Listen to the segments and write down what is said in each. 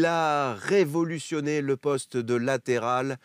Il a révolutionné le poste de latéral.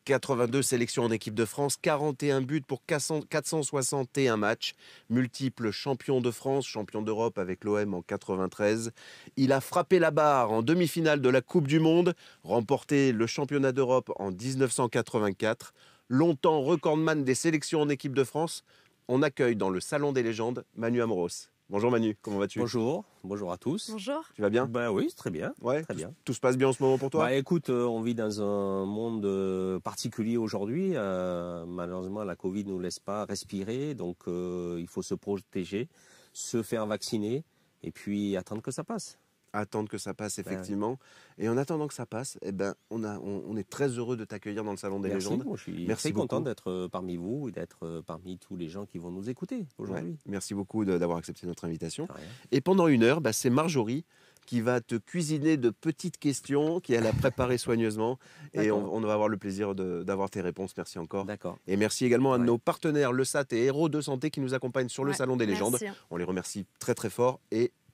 82 sélections en équipe de France, 41 buts pour 461 matchs, multiple champion de France, champion d'Europe avec l'OM en 93. Il a frappé la barre en demi-finale de la Coupe du Monde, remporté le championnat d'Europe en 1984. Longtemps recordman des sélections en équipe de France, on accueille dans le Salon des légendes Manu Amoros. Bonjour Manu, comment vas-tu? Bonjour, bonjour à tous. Bonjour. Tu vas bien? Ben oui, très bien. Ouais, très bien. Tout se passe bien en ce moment pour toi? Bah écoute, on vit dans un monde particulier aujourd'hui. Malheureusement, la Covid ne nous laisse pas respirer, donc il faut se protéger, se faire vacciner et puis attendre que ça passe. Attendre que ça passe, effectivement. Et en attendant que ça passe, eh ben, on est très heureux de t'accueillir dans le Salon des légendes. Moi, je suis Merci très content beaucoup. d'être parmi vous et d'être parmi tous les gens qui vont nous écouter aujourd'hui. Ouais, merci beaucoup d'avoir accepté notre invitation. Rien. Et pendant une heure, c'est Marjorie qui va te cuisiner de petites questions qu'elle a préparées soigneusement. Et on va avoir le plaisir d'avoir tes réponses. Merci encore. D'accord. Et merci également à nos partenaires, le SAT et Héros de Santé, qui nous accompagnent sur le Salon des légendes. On les remercie très très fort.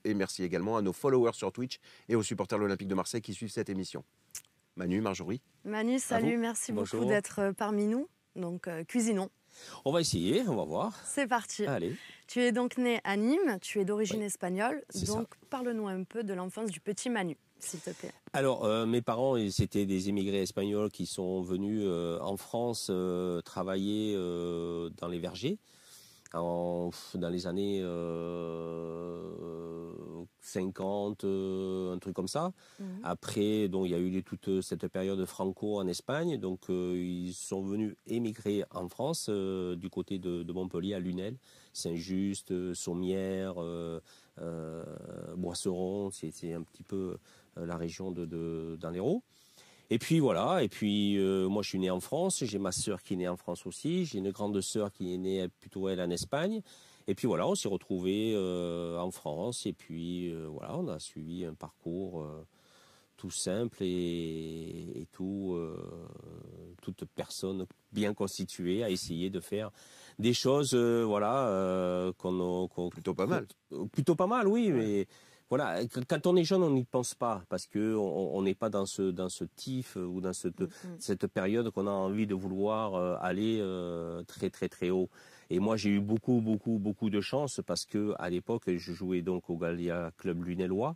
Et merci également à nos followers sur Twitch et aux supporters de l'Olympique de Marseille qui suivent cette émission. Manu, Marjorie. Manu, salut, merci beaucoup d'être parmi nous. Donc, cuisinons. On va essayer, on va voir. C'est parti. Allez. Tu es donc né à Nîmes, tu es d'origine espagnole. Donc, ça. parle-nous un peu de l'enfance du petit Manu, s'il te plaît. Alors, mes parents, c'était des émigrés espagnols qui sont venus en France travailler dans les vergers. Dans les années 50, un truc comme ça. Après, donc, il y a eu toute cette période franco en Espagne. Donc, ils sont venus émigrer en France, du côté de Montpellier, à Lunel, Saint-Just, Sommières, Boisseron. C'est un petit peu la région dans l'Hérault. Et puis voilà, moi je suis né en France, j'ai ma sœur qui est née en France aussi, j'ai une grande sœur qui est née plutôt elle en Espagne. Et puis voilà, on s'est retrouvés en France et puis voilà, on a suivi un parcours tout simple et toute personne bien constituée a essayé de faire des choses plutôt pas mal. Plutôt pas mal, oui, mais voilà, quand on est jeune, on n'y pense pas parce que on n'est pas dans ce tif ou dans cette période qu'on a envie de vouloir aller très très très haut. Et moi, j'ai eu beaucoup de chance parce que à l'époque, je jouais donc au Gallia Club Lunellois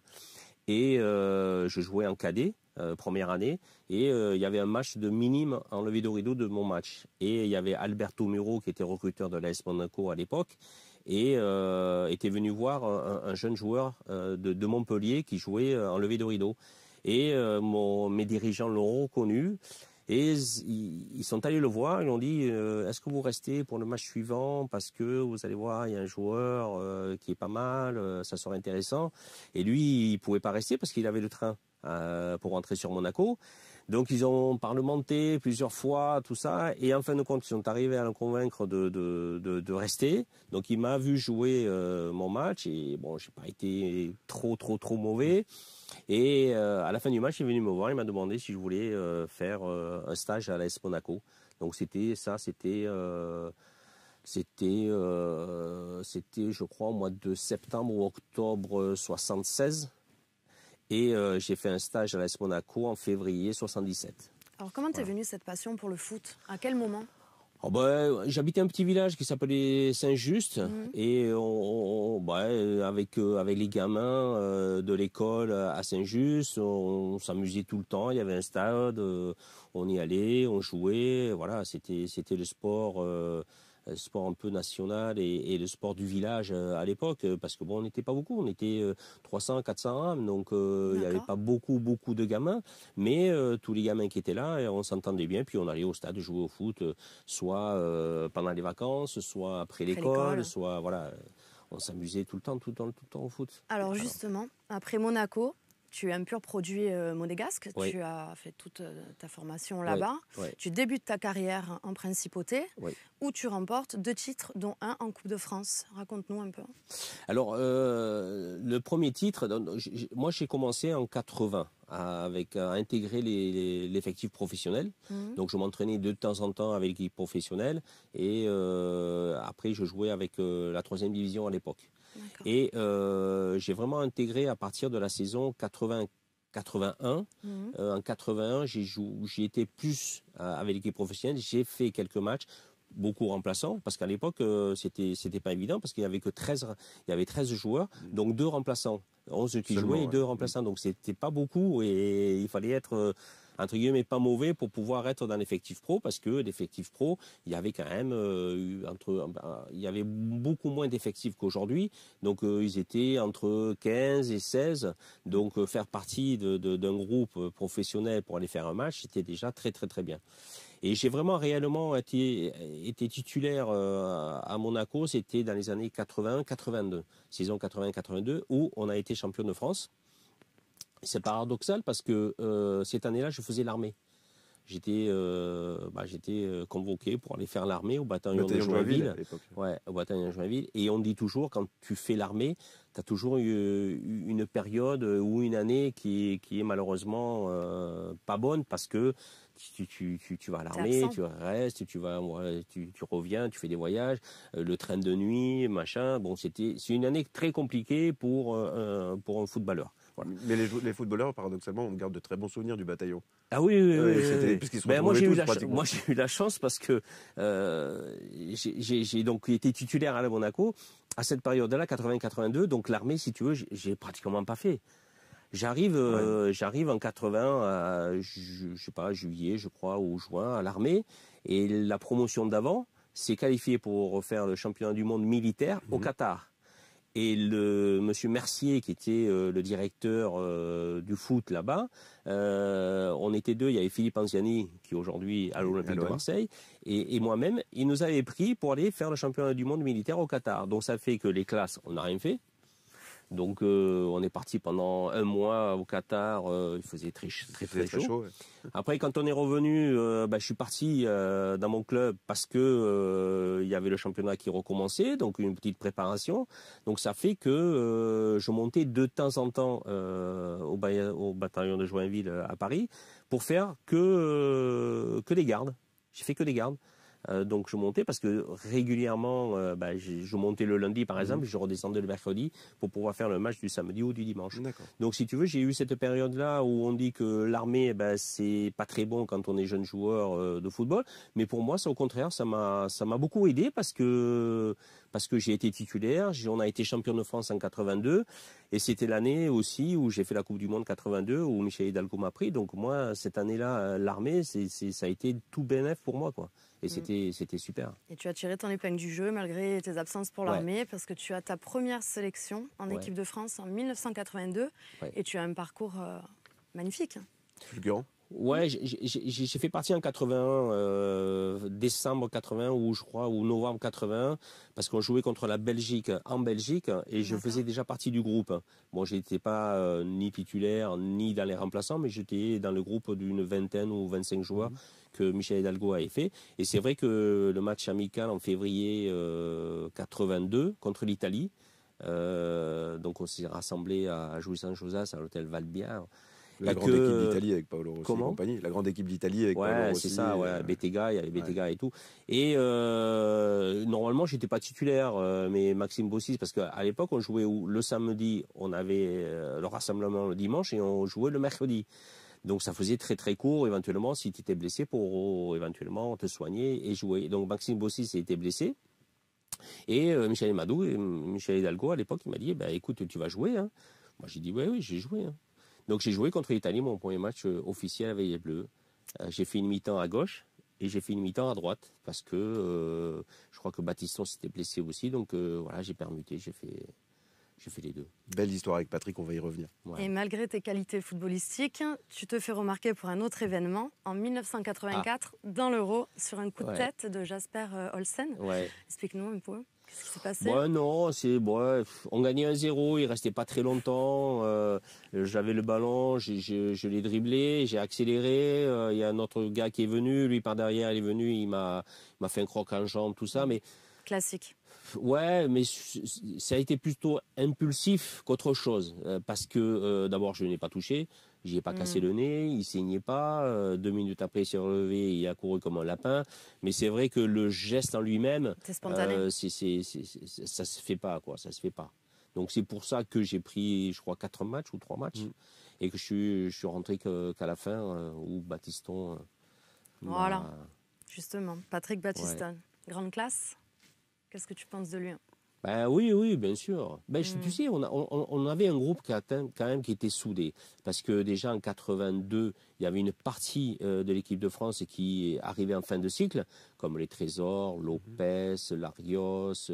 et je jouais en cadet. Première année, et il y avait un match de minime en levée de rideau de mon match. Et il y avait Alberto Muro qui était recruteur de l'AS Monaco à l'époque et était venu voir un jeune joueur de Montpellier qui jouait en levée de rideau. Et mes dirigeants l'ont reconnu et ils sont allés le voir, ils lui ont dit est-ce que vous restez pour le match suivant parce que vous allez voir, il y a un joueur qui est pas mal, ça serait intéressant. Et lui, il pouvait pas rester parce qu'il avait le train pour rentrer sur Monaco. Donc ils ont parlementé plusieurs fois, tout ça, et en fin de compte, ils sont arrivés à le convaincre de rester. Donc il m'a vu jouer mon match, et bon, j'ai pas été trop mauvais. Et à la fin du match, il est venu me voir, il m'a demandé si je voulais faire un stage à l'AS Monaco. Donc c'était, je crois, au mois de septembre ou octobre 76. Et j'ai fait un stage à l'AS Monaco en février 77. Alors comment t'es venue cette passion pour le foot? À quel moment? J'habitais un petit village qui s'appelait Saint-Just et avec les gamins de l'école à Saint-Just, on s'amusait tout le temps. Il y avait un stade, on y allait, on jouait. Voilà, c'était le sport un peu national et le sport du village à l'époque, parce que bon, on n'était pas beaucoup, on était 300, 400 âmes, donc il n'y avait pas beaucoup de gamins, mais tous les gamins qui étaient là, on s'entendait bien, puis on allait au stade jouer au foot, soit pendant les vacances, soit après l'école, soit voilà, on s'amusait tout le temps au foot. Alors justement, après Monaco, tu es un pur produit monégasque, Oui. Tu as fait toute ta formation là-bas. Oui. Tu débutes ta carrière en principauté, Oui. où tu remportes 2 titres, dont un en Coupe de France. Raconte-nous un peu. Alors, le premier titre, moi j'ai commencé en 80 à intégrer l'effectif professionnel. Donc je m'entraînais de temps en temps avec l'équipe professionnelle et après je jouais avec la 3e division à l'époque. Et j'ai vraiment intégré à partir de la saison 81. En 81, j'ai été plus avec l'équipe professionnelle. J'ai fait quelques matchs, beaucoup remplaçants, parce qu'à l'époque, c'était pas évident, parce qu'il y avait 13 joueurs, donc 2 remplaçants. 11 qui jouaient et 2 remplaçants. Donc c'était pas beaucoup et il fallait être entre guillemets pas mauvais pour pouvoir être dans l'effectif pro, parce que l'effectif pro, il y avait quand même il y avait beaucoup moins d'effectifs qu'aujourd'hui. Donc ils étaient entre 15 et 16. Donc faire partie d'un groupe professionnel pour aller faire un match, c'était déjà très très très bien. Et j'ai vraiment réellement été titulaire à Monaco, c'était dans les années 81-82, saison 80-82, où on a été champion de France. C'est paradoxal parce que cette année-là, je faisais l'armée. J'étais convoqué pour aller faire l'armée au bataillon de Joinville. Ouais, au bataillon de Joinville. Et on dit toujours, quand tu fais l'armée, tu as toujours une période ou une année qui est malheureusement pas bonne, parce que tu vas à l'armée, tu restes, tu reviens, tu fais des voyages, le train de nuit, machin. Bon, c'est une année très compliquée pour un footballeur. Voilà. Mais les footballeurs, paradoxalement, on garde de très bons souvenirs du bataillon. Ah oui. Moi, j'ai eu la chance parce que j'ai donc été titulaire à la Monaco à cette période-là, 80-82. Donc l'armée, si tu veux, j'ai pratiquement pas fait. J'arrive en 80, je sais pas, juillet, je crois, ou juin, à l'armée, et la promotion d'avant s'est qualifiée pour faire le championnat du monde militaire au Qatar. Et monsieur Mercier, qui était le directeur du foot là-bas, on était 2, il y avait Philippe Anziani, qui est aujourd'hui à l'Olympique de Marseille, et moi-même, il nous avait pris pour aller faire le championnat du monde militaire au Qatar. Donc ça fait que les classes, on n'a rien fait. Donc on est parti pendant 1 mois au Qatar, il faisait très chaud. Ouais. Après, quand on est revenu, je suis parti dans mon club parce que il y avait le championnat qui recommençait, donc une petite préparation. Donc ça fait que je montais de temps en temps au bataillon de Joinville à Paris pour faire que des gardes. J'ai fait que des gardes. Donc je montais parce que régulièrement, je montais le lundi par exemple, je redescendais le mercredi pour pouvoir faire le match du samedi ou du dimanche. Donc si tu veux, j'ai eu cette période-là où on dit que l'armée, c'est pas très bon quand on est jeune joueur de football, mais pour moi, ça au contraire, ça m'a beaucoup aidé parce que j'ai été titulaire, on a été champion de France en 82, et c'était l'année aussi où j'ai fait la Coupe du Monde 82 où Michel Hidalgo m'a pris. Donc moi, cette année-là, l'armée, ça a été tout bénef pour moi, quoi. Et c'était super. Et tu as tiré ton épingle du jeu malgré tes absences pour l'armée, parce que tu as ta première sélection en équipe de France en 1982, et tu as un parcours magnifique. Fulgurant. Ouais, j'ai fait partie en 81, décembre 81 ou je crois, ou novembre 81, parce qu'on jouait contre la Belgique en Belgique, et je faisais déjà partie du groupe. Bon, j'étais pas ni titulaire ni dans les remplaçants, mais j'étais dans le groupe d'une 20aine ou 25 joueurs que Michel Hidalgo avait fait. Et c'est vrai que le match amical en février 82 contre l'Italie, donc on s'est rassemblé à Jouy-Saint-Josas à l'hôtel Valbière. La grande équipe d'Italie avec Paolo Rossi et compagnie. La grande équipe d'Italie avec Paolo Rossi. C'est ça, Bettega, il y avait Bettega et tout. Et normalement, j'étais pas titulaire, mais Maxime Bossis, parce qu'à l'époque, on jouait le samedi, on avait le rassemblement le dimanche et on jouait le mercredi. Donc ça faisait très très court, éventuellement, si tu étais blessé, pour éventuellement te soigner et jouer. Donc Maxime Bossis a été blessé. Et Michel Hidalgo, à l'époque, il m'a dit, écoute, tu vas jouer. Hein. Moi, j'ai dit, oui, j'ai joué. Hein. Donc j'ai joué contre l'Italie, mon premier match officiel avec les Bleus. J'ai fait une mi-temps à gauche et j'ai fait une mi-temps à droite parce que je crois que Battiston s'était blessé aussi. Donc voilà, j'ai permuté, j'ai fait les deux. Belle histoire avec Patrick, on va y revenir. Ouais. Et malgré tes qualités footballistiques, tu te fais remarquer pour un autre événement en 1984 dans l'Euro sur un coup de tête de Jasper Olsen. Ouais. Explique-nous un peu. Qu'est-ce qui s'est passé? Non, on gagnait 1-0, il restait pas très longtemps. J'avais le ballon, je l'ai dribblé, j'ai accéléré. Il y a un autre gars qui est venu, lui par derrière, il est venu, il m'a fait un croc en jambe, tout ça. Mais classique. Ouais, mais ça a été plutôt impulsif qu'autre chose, parce que d'abord je n'ai pas touché. J'y ai pas cassé le nez, il saignait pas. 2 minutes après, il s'est relevé, il a couru comme un lapin. Mais c'est vrai que le geste en lui-même, c'est spontané. ça se fait pas, quoi. Ça se fait pas. Donc c'est pour ça que j'ai pris, je crois, 4 matchs ou 3 matchs, et que je suis rentré qu'à la fin, où Battiston... voilà, justement, Patrick Battiston, grande classe. Qu'est-ce que tu penses de lui? Ben oui, bien sûr. Tu sais, on avait un groupe qui était soudé. Parce que déjà en 82, il y avait une partie de l'équipe de France qui arrivait en fin de cycle, comme les Trésors, Lopez, Larios,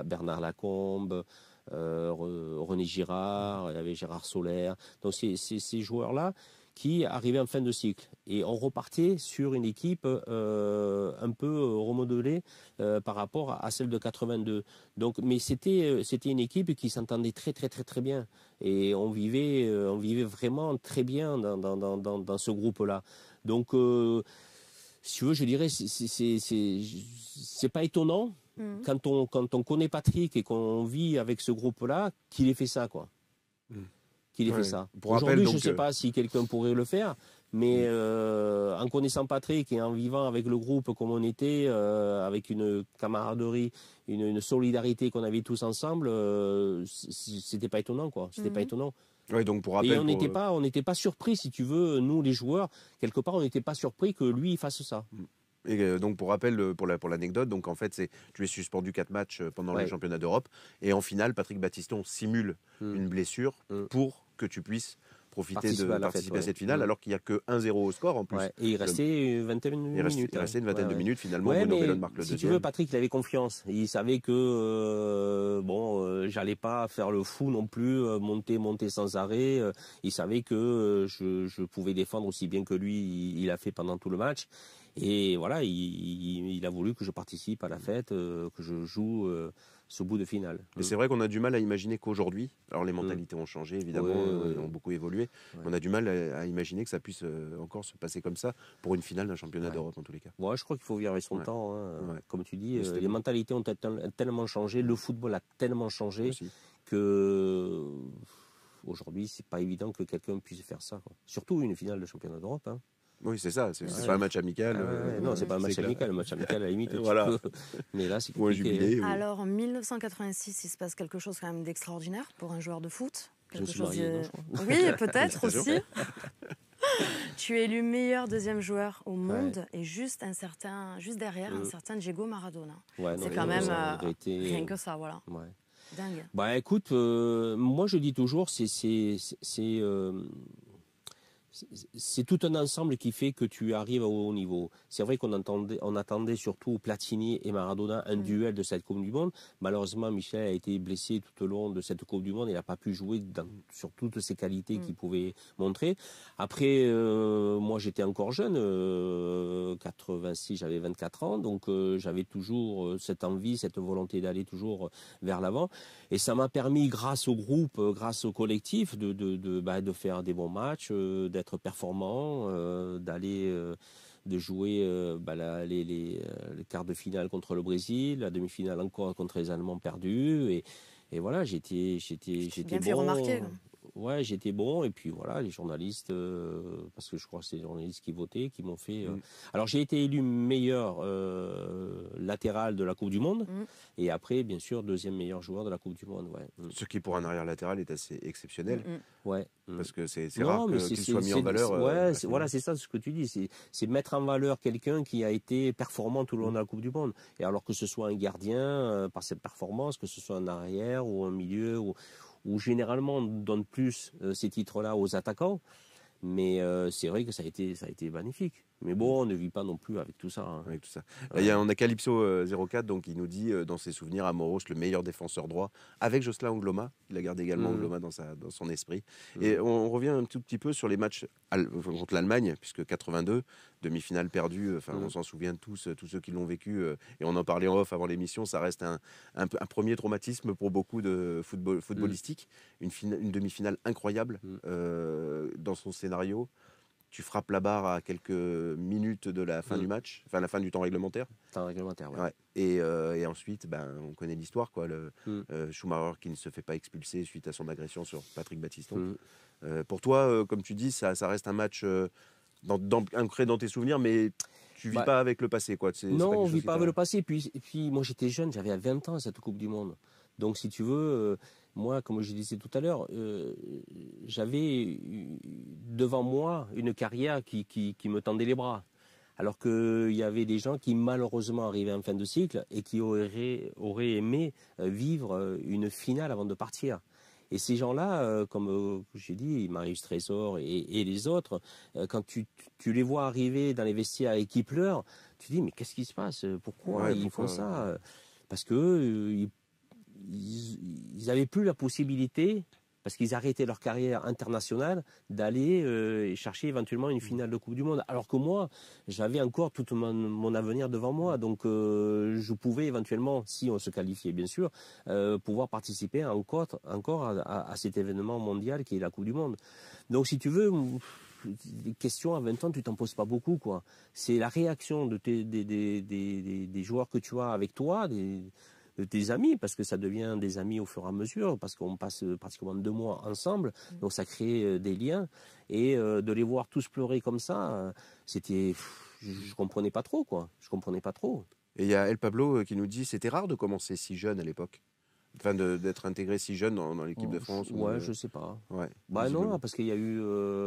Bernard Lacombe, René Girard, il y avait Gérard Soler. Donc ces joueurs-là qui arrivaient en fin de cycle. Et on repartait sur une équipe un peu remodelée par rapport à celle de 82. Donc, mais c'était une équipe qui s'entendait très bien. Et on vivait vraiment très bien dans ce groupe-là. Donc, si tu veux, je dirais, c'est pas étonnant quand on connaît Patrick et qu'on vit avec ce groupe-là qu'il ait fait ça, quoi. Qu'il ait fait ça. Aujourd'hui, je ne sais pas si quelqu'un pourrait le faire, mais en connaissant Patrick et en vivant avec le groupe comme on était, avec une camaraderie, une solidarité qu'on avait tous ensemble, c'était pas étonnant, quoi. C'était pas étonnant. Ouais, donc pour rappel, et on n'était pas surpris, si tu veux, nous les joueurs, quelque part, on n'était pas surpris que lui il fasse ça. Et donc pour rappel, pour l'anecdote, donc en fait tu es suspendu 4 matchs pendant le championnat d'Europe, et en finale Patrick Battiston simule une blessure pour que tu puisses participer à cette finale, alors qu'il n'y a que 1-0 au score en plus. Et il restait une vingtaine de minutes. Il restait une vingtaine de minutes, finalement. Bruno Bellone marque le deuxième. Si tu veux, Patrick, il avait confiance. Il savait que j'allais pas faire le fou non plus, monter sans arrêt. Il savait que je pouvais défendre aussi bien que lui, il a fait pendant tout le match. Et voilà, il a voulu que je participe à la fête, que je joue ce bout de finale. Mais c'est vrai qu'on a du mal à imaginer qu'aujourd'hui, alors les mentalités ont changé évidemment, ont beaucoup évolué, on a du mal à imaginer que ça puisse encore se passer comme ça pour une finale d'un championnat d'Europe en tous les cas. Je crois qu'il faut vivre avec son temps. Comme tu dis, les mentalités ont tellement changé, le football a tellement changé que aujourd'hui, c'est pas évident que quelqu'un puisse faire ça, quoi. Surtout une finale de championnat d'Europe. Oui, c'est ça, c'est pas un match amical. Non, c'est pas un match amical. Le match amical, à la limite, voilà. Mais là, c'est compliqué. Alors, en 1986, il se passe quelque chose quand même d'extraordinaire pour un joueur de foot. Je me suis marié, Oui, peut-être aussi. Tu es élu meilleur deuxième joueur au monde et juste derrière un certain Diego Maradona. C'est quand même rien que ça, voilà. Dingue. Écoute, moi je dis toujours, c'est tout un ensemble qui fait que tu arrives au haut niveau. C'est vrai qu'on attendait surtout Platini et Maradona, un duel de cette Coupe du Monde. Malheureusement, Michel a été blessé tout au long de cette Coupe du Monde. Il n'a pas pu jouer sur toutes ses qualités qu'il pouvait montrer. Après, moi j'étais encore jeune, 86, j'avais 24 ans, donc j'avais toujours cette envie, cette volonté d'aller toujours vers l'avant. Et ça m'a permis, grâce au groupe, grâce au collectif, de faire des bons matchs, d'être performant, de jouer les quarts de finale contre le Brésil, la demi-finale encore contre les Allemands perdus, et voilà, j'étais bien bon. fait remarquer. Ouais, j'étais bon, et puis voilà, les journalistes, parce que je crois que c'est les journalistes qui votaient, qui m'ont fait... Alors j'ai été élu meilleur latéral de la Coupe du Monde, et après, bien sûr, deuxième meilleur joueur de la Coupe du Monde. Ce qui, pour un arrière latéral, est assez exceptionnel. Parce que c'est rare qu'il soit mis en valeur. Voilà, c'est ça ce que tu dis, c'est mettre en valeur quelqu'un qui a été performant tout le long de la Coupe du Monde. Et alors que ce soit un gardien, par cette performance, que ce soit un arrière ou un milieu, où généralement on donne plus ces titres-là aux attaquants, mais c'est vrai que ça a été magnifique. Mais bon, on ne vit pas non plus avec tout ça. Avec tout ça. Là, on a Calypso 04, donc il nous dit dans ses souvenirs, Amoros, le meilleur défenseur droit, avec Jocelyn Angloma. Il a gardé également Angloma dans son esprit. Et on revient un tout petit peu sur les matchs contre l'Allemagne, puisque 82, demi-finale perdue, on s'en souvient tous ceux qui l'ont vécu, et on en parlait en off avant l'émission, ça reste un premier traumatisme pour beaucoup de footballistiques. Une demi-finale incroyable dans son scénario. Tu frappes la barre à quelques minutes de la fin du match, la fin du temps réglementaire. Temps réglementaire, ouais. Et ensuite, on connaît l'histoire, quoi. Schumacher qui ne se fait pas expulser suite à son agression sur Patrick Battiston. Pour toi, comme tu dis, ça reste un match ancré dans tes souvenirs, mais tu vis pas avec le passé, quoi. Non, on ne vit pas avec le passé. Et puis moi, j'étais jeune, j'avais 20 ans à cette Coupe du Monde. Donc, si tu veux, moi, comme je disais tout à l'heure, j'avais devant moi une carrière qui me tendait les bras. Alors qu'il y avait des gens qui, malheureusement, arrivaient en fin de cycle et qui auraient aimé vivre une finale avant de partir. Et ces gens-là, comme j'ai dit, Marius Trésor et les autres, quand tu les vois arriver dans les vestiaires et qui pleurent, tu dis mais qu'est-ce qui se passe? Pourquoi ils font ça? Parce que ils n'avaient plus la possibilité, parce qu'ils arrêtaient leur carrière internationale, d'aller chercher éventuellement une finale de Coupe du Monde. Alors que moi, j'avais encore tout mon avenir devant moi. Donc je pouvais éventuellement, si on se qualifiait bien sûr, pouvoir participer encore à cet événement mondial qui est la Coupe du Monde. Donc si tu veux, des questions à 20 ans, tu t'en poses pas beaucoup, quoi. C'est la réaction des joueurs que tu as avec toi, de tes amis, parce que ça devient des amis au fur et à mesure, parce qu'on passe pratiquement 2 mois ensemble, donc ça crée des liens, et de les voir tous pleurer comme ça, c'était, je comprenais pas trop, quoi. Je comprenais pas trop. Et il y a El Pablo qui nous dit c'était rare de commencer si jeune à l'époque. Enfin, d'être intégré si jeune dans l'équipe de France. Ouais, je sais pas. Ouais, bah non, parce qu'il y a eu,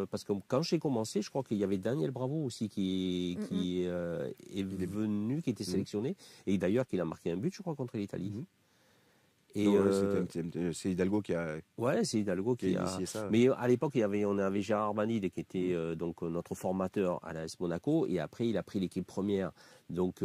parce que quand j'ai commencé, je crois qu'il y avait Daniel Bravo aussi qui est venu, qui était sélectionné, et d'ailleurs qu'il a marqué un but, je crois, contre l'Italie. Et c'est Hidalgo qui a. Ouais, c'est Hidalgo qui a initié ça. Mais à l'époque, on avait Gérard Banide qui était donc notre formateur à l'AS Monaco, et après il a pris l'équipe première. Donc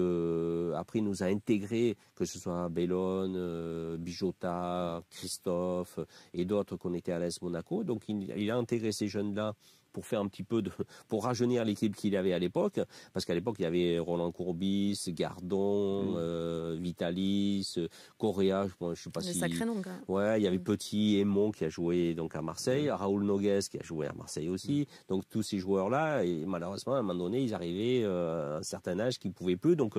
après il nous a intégrés, que ce soit Bellone, Bijota, Christophe et d'autres qu'on était à l'AS Monaco. Donc il a intégré ces jeunes-là pour faire un petit peu pour rajeunir l'équipe qu'il avait à l'époque, parce qu'à l'époque il y avait Roland Courbis, Gardon, Vitalis, Correa, je sais pas si. Sacré nom, quand même. Ouais, il y avait Petit, Aymon qui a joué donc à Marseille, Raoul Nogues qui a joué à Marseille aussi. Donc tous ces joueurs-là, et malheureusement à un moment donné, ils arrivaient à un certain âge qu'ils pouvaient plus. Donc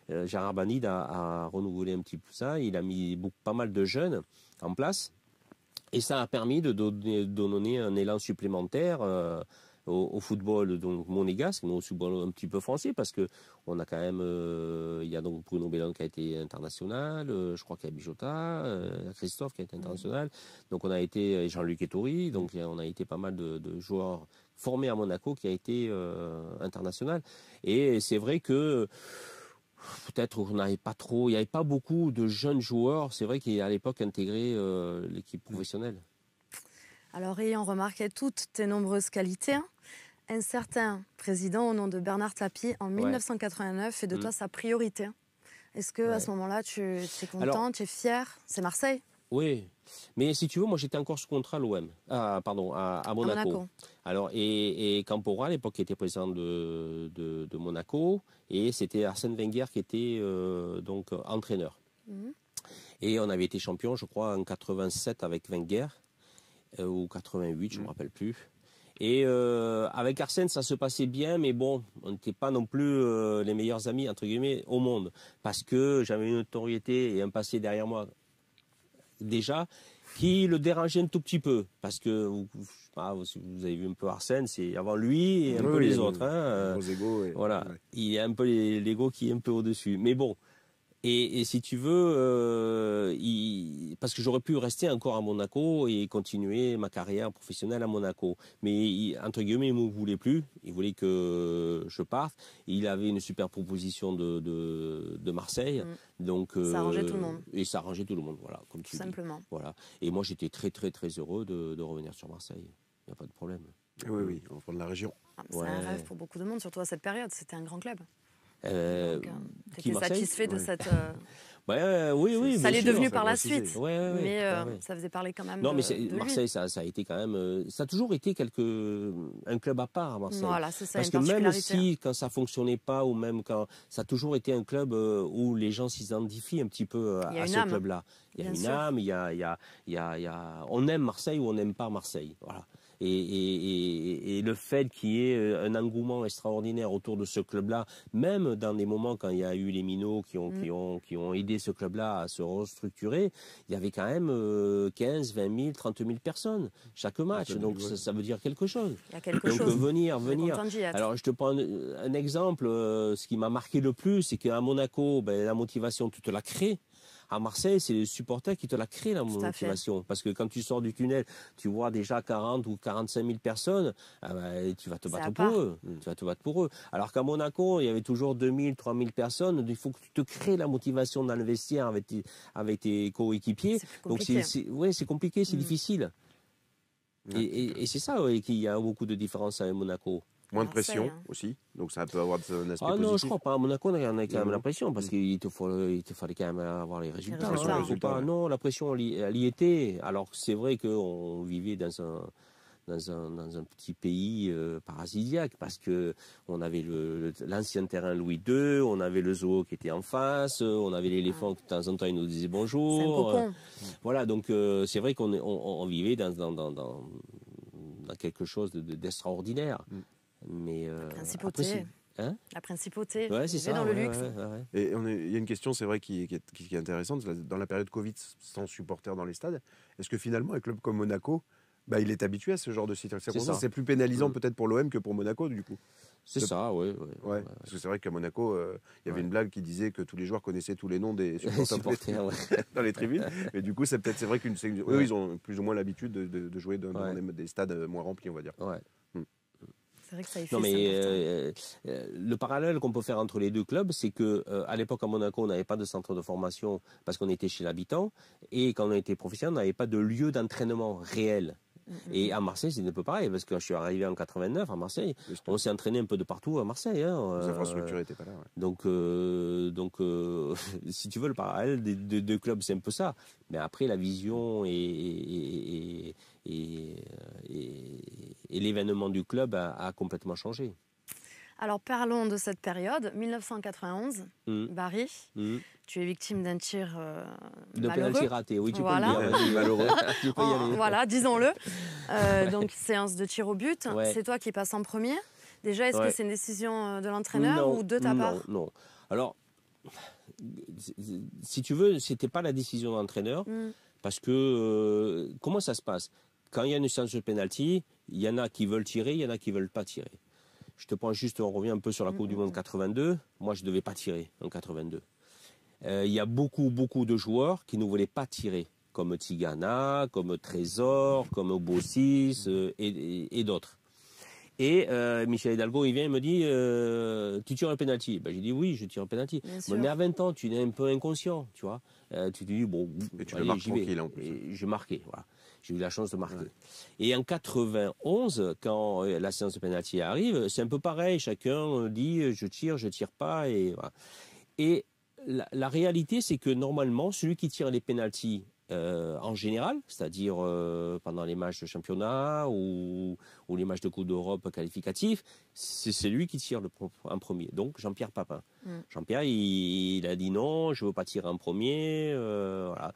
Gérard Banide a renouvelé un petit peu ça. Il a mis pas mal de jeunes en place. Et ça a permis de donner un élan supplémentaire au football donc monégasque, mais au football un petit peu français, parce que on a quand même, il y a donc Bruno Bellone qui a été international, je crois qu'il y a Bijota, Christophe qui a été international, donc on a été Jean-Luc Ettori, donc on a été pas mal de joueurs formés à Monaco qui a été international. Et c'est vrai que peut-être qu'on n'avait pas trop, il n'y avait pas beaucoup de jeunes joueurs, c'est vrai qu'il y a à l'époque intégré l'équipe professionnelle. Alors, ayant remarqué toutes tes nombreuses qualités, un certain président au nom de Bernard Tapie, en 1989, fait de toi sa priorité. Est-ce qu'à ce moment-là, tu es content, tu es fier? C'est Marseille? Oui, mais si tu veux, moi j'étais encore sous contrat à l'OM, à Monaco. Alors, et Campora, à l'époque, était président de Monaco, et c'était Arsène Wenger qui était donc entraîneur. Et on avait été champion, je crois, en 87 avec Wenger, ou 88, je ne me rappelle plus. Et avec Arsène, ça se passait bien, mais bon, on n'était pas non plus les meilleurs amis, entre guillemets, au monde, parce que j'avais une notoriété et un passé derrière moi déjà, qui le dérangeait un tout petit peu, parce que si vous avez vu un peu Arsène, c'est avant lui et un peu les autres. Voilà, il y a un peu l'ego qui est un peu au-dessus. Mais bon, et si tu veux, parce que j'aurais pu rester encore à Monaco et continuer ma carrière professionnelle à Monaco. Mais entre guillemets, il ne me voulait plus. Il voulait que je parte. Il avait une super proposition de Marseille. Donc, ça arrangeait tout le monde. Et ça arrangeait tout le monde, voilà, comme tu dis. Simplement. Voilà. Et moi, j'étais très, très, très heureux de revenir sur Marseille. Il n'y a pas de problème. Oui, on prend de la région. C'est un rêve pour beaucoup de monde, surtout à cette période. C'était un grand club. Tu étais satisfait de cette... oui, ça l'est devenu par la suite, mais ça faisait parler quand même de Marseille, ça a été quand même... Ça a toujours été un club à part à Marseille. Voilà, c'est ça, parce que même si, quand ça ne fonctionnait pas, ou même quand... Ça a toujours été un club où les gens s'identifient un petit peu à ce club-là. Il y a une âme, il y a... On aime Marseille ou on n'aime pas Marseille, voilà. Et le fait qu'il y ait un engouement extraordinaire autour de ce club-là, même dans des moments quand il y a eu les minots qui ont aidé ce club-là à se restructurer, il y avait quand même 15, 20 000, 30 000 personnes chaque match. Donc ça veut dire quelque chose. Il y a quelque chose. Venir. Alors je te prends un exemple. Ce qui m'a marqué le plus, c'est qu'à Monaco, la motivation, tu te la crées. À Marseille, c'est les supporters qui te la créent, la motivation. Parce que quand tu sors du tunnel, tu vois déjà 40 ou 45 000 personnes, tu vas te battre pour eux. Tu vas te battre pour eux. Alors qu'à Monaco, il y avait toujours 2000, 3000 personnes. Il faut que tu te crées la motivation dans le vestiaire avec tes coéquipiers. Donc c'est compliqué, c'est difficile. Et c'est ça qu'il y a beaucoup de différences avec Monaco. Moins de pression aussi, donc ça peut avoir un aspect positif. Non, je crois pas. À Monaco, on a quand même la pression parce qu'il te fallait quand même avoir les résultats. Non, la pression, elle y était. Alors c'est vrai qu'on vivait dans un petit pays parasitiaque parce que on avait l'ancien terrain Louis II, on avait le zoo qui était en face, on avait l'éléphant qui de temps en temps il nous disait bonjour. C'est un cocon. Voilà, donc c'est vrai qu'on vivait dans quelque chose d'extraordinaire. Mais la principauté. La principauté, c'est ça, dans le luxe. Et il y a une question, c'est vrai, qui est intéressante. Dans la période Covid, sans supporters dans les stades, est-ce que finalement, un club comme Monaco, il est habitué à ce genre de circonstances? C'est plus pénalisant peut-être pour l'OM que pour Monaco, du coup. C'est ça, oui. Parce que c'est vrai qu'à Monaco, il y avait une blague qui disait que tous les joueurs connaissaient tous les noms des supporters dans les tribunes. Mais du coup, c'est vrai eux, ils ont plus ou moins l'habitude de jouer dans des stades moins remplis, on va dire. C'est vrai que ça y fait. Non, mais le parallèle qu'on peut faire entre les deux clubs, c'est que à l'époque à Monaco, on n'avait pas de centre de formation parce qu'on était chez l'habitant, et quand on était professionnel, on n'avait pas de lieu d'entraînement réel. Et à Marseille, c'est un peu pareil, parce que je suis arrivé en 89 à Marseille, on s'est entraîné un peu de partout à Marseille. Les infrastructures n'étaient pas là. Donc, si tu veux, le parallèle des deux clubs, c'est un peu ça. Mais après, la vision et l'événement du club a complètement changé. Alors parlons de cette période, 1991, Barry. Tu es victime d'un tir de penalty raté, oui, tu peux le dire. Malheureux. Tu peux y aller. Voilà, disons-le. Donc séance de tir au but. C'est toi qui passes en premier. Déjà, est-ce que c'est une décision de l'entraîneur ou de ta part? Non. Alors, si tu veux, c'était pas la décision de l'entraîneur, parce que comment ça se passe? Quand il y a une séance de penalty, il y en a qui veulent tirer, il y en a qui veulent pas tirer. Je te prends juste, on revient un peu sur la Coupe du Monde 82. Moi, je ne devais pas tirer en 82. Il y a beaucoup de joueurs qui ne voulaient pas tirer, comme Tigana, comme Trésor, comme Bossis et d'autres. Et Michel Hidalgo, il vient et me dit tu tires un penalty? J'ai dit oui, je tire un penalty. Mais à 20 ans, tu es un peu inconscient, tu vois. Tu te dis bon, et tu le marques tranquille en plus. Et j'ai marqué, voilà. J'ai eu la chance de marquer. Et en 91, quand la séance de penalty arrive, c'est un peu pareil. Chacun dit je tire pas. Et, voilà. Et la réalité, c'est que normalement, celui qui tire les penaltys en général, c'est-à-dire pendant les matchs de championnat ou les matchs de Coupe d'Europe qualificatifs, c'est celui qui tire en premier. Donc Jean-Pierre Papin. Jean-Pierre, il a dit non, je ne veux pas tirer en premier. Voilà.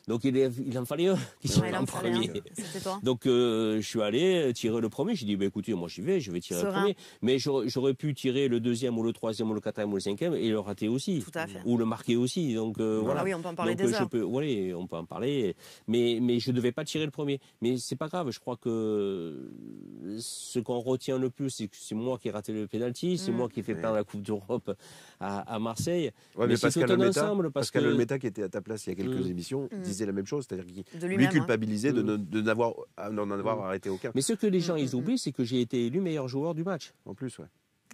Donc il en fallait un qui tirait en premier. C'était toi. Donc je suis allé tirer le premier. J'ai dit écoutez, moi je vais tirer le premier. Mais j'aurais pu tirer le deuxième ou le troisième ou le quatrième ou le cinquième et le rater aussi. Tout à fait. Ou le marquer aussi. Donc voilà. Oui, on peut en parler des heures. Oui, on peut en parler. Mais je ne devais pas tirer le premier. Mais c'est pas grave. Je crois que ce qu'on retient le plus, c'est que c'est moi qui ai raté le penalty, c'est moi qui ai fait perdre la Coupe d'Europe à Marseille. Ouais, mais c'est tout un ensemble. Pascal Olmeta, qui était à ta place il y a quelques émissions, disait la même chose, c'est-à-dire qu'il lui culpabilisait de n'en avoir arrêté aucun. Mais ce que les gens ils oublient, c'est que j'ai été élu meilleur joueur du match. En plus, ouais.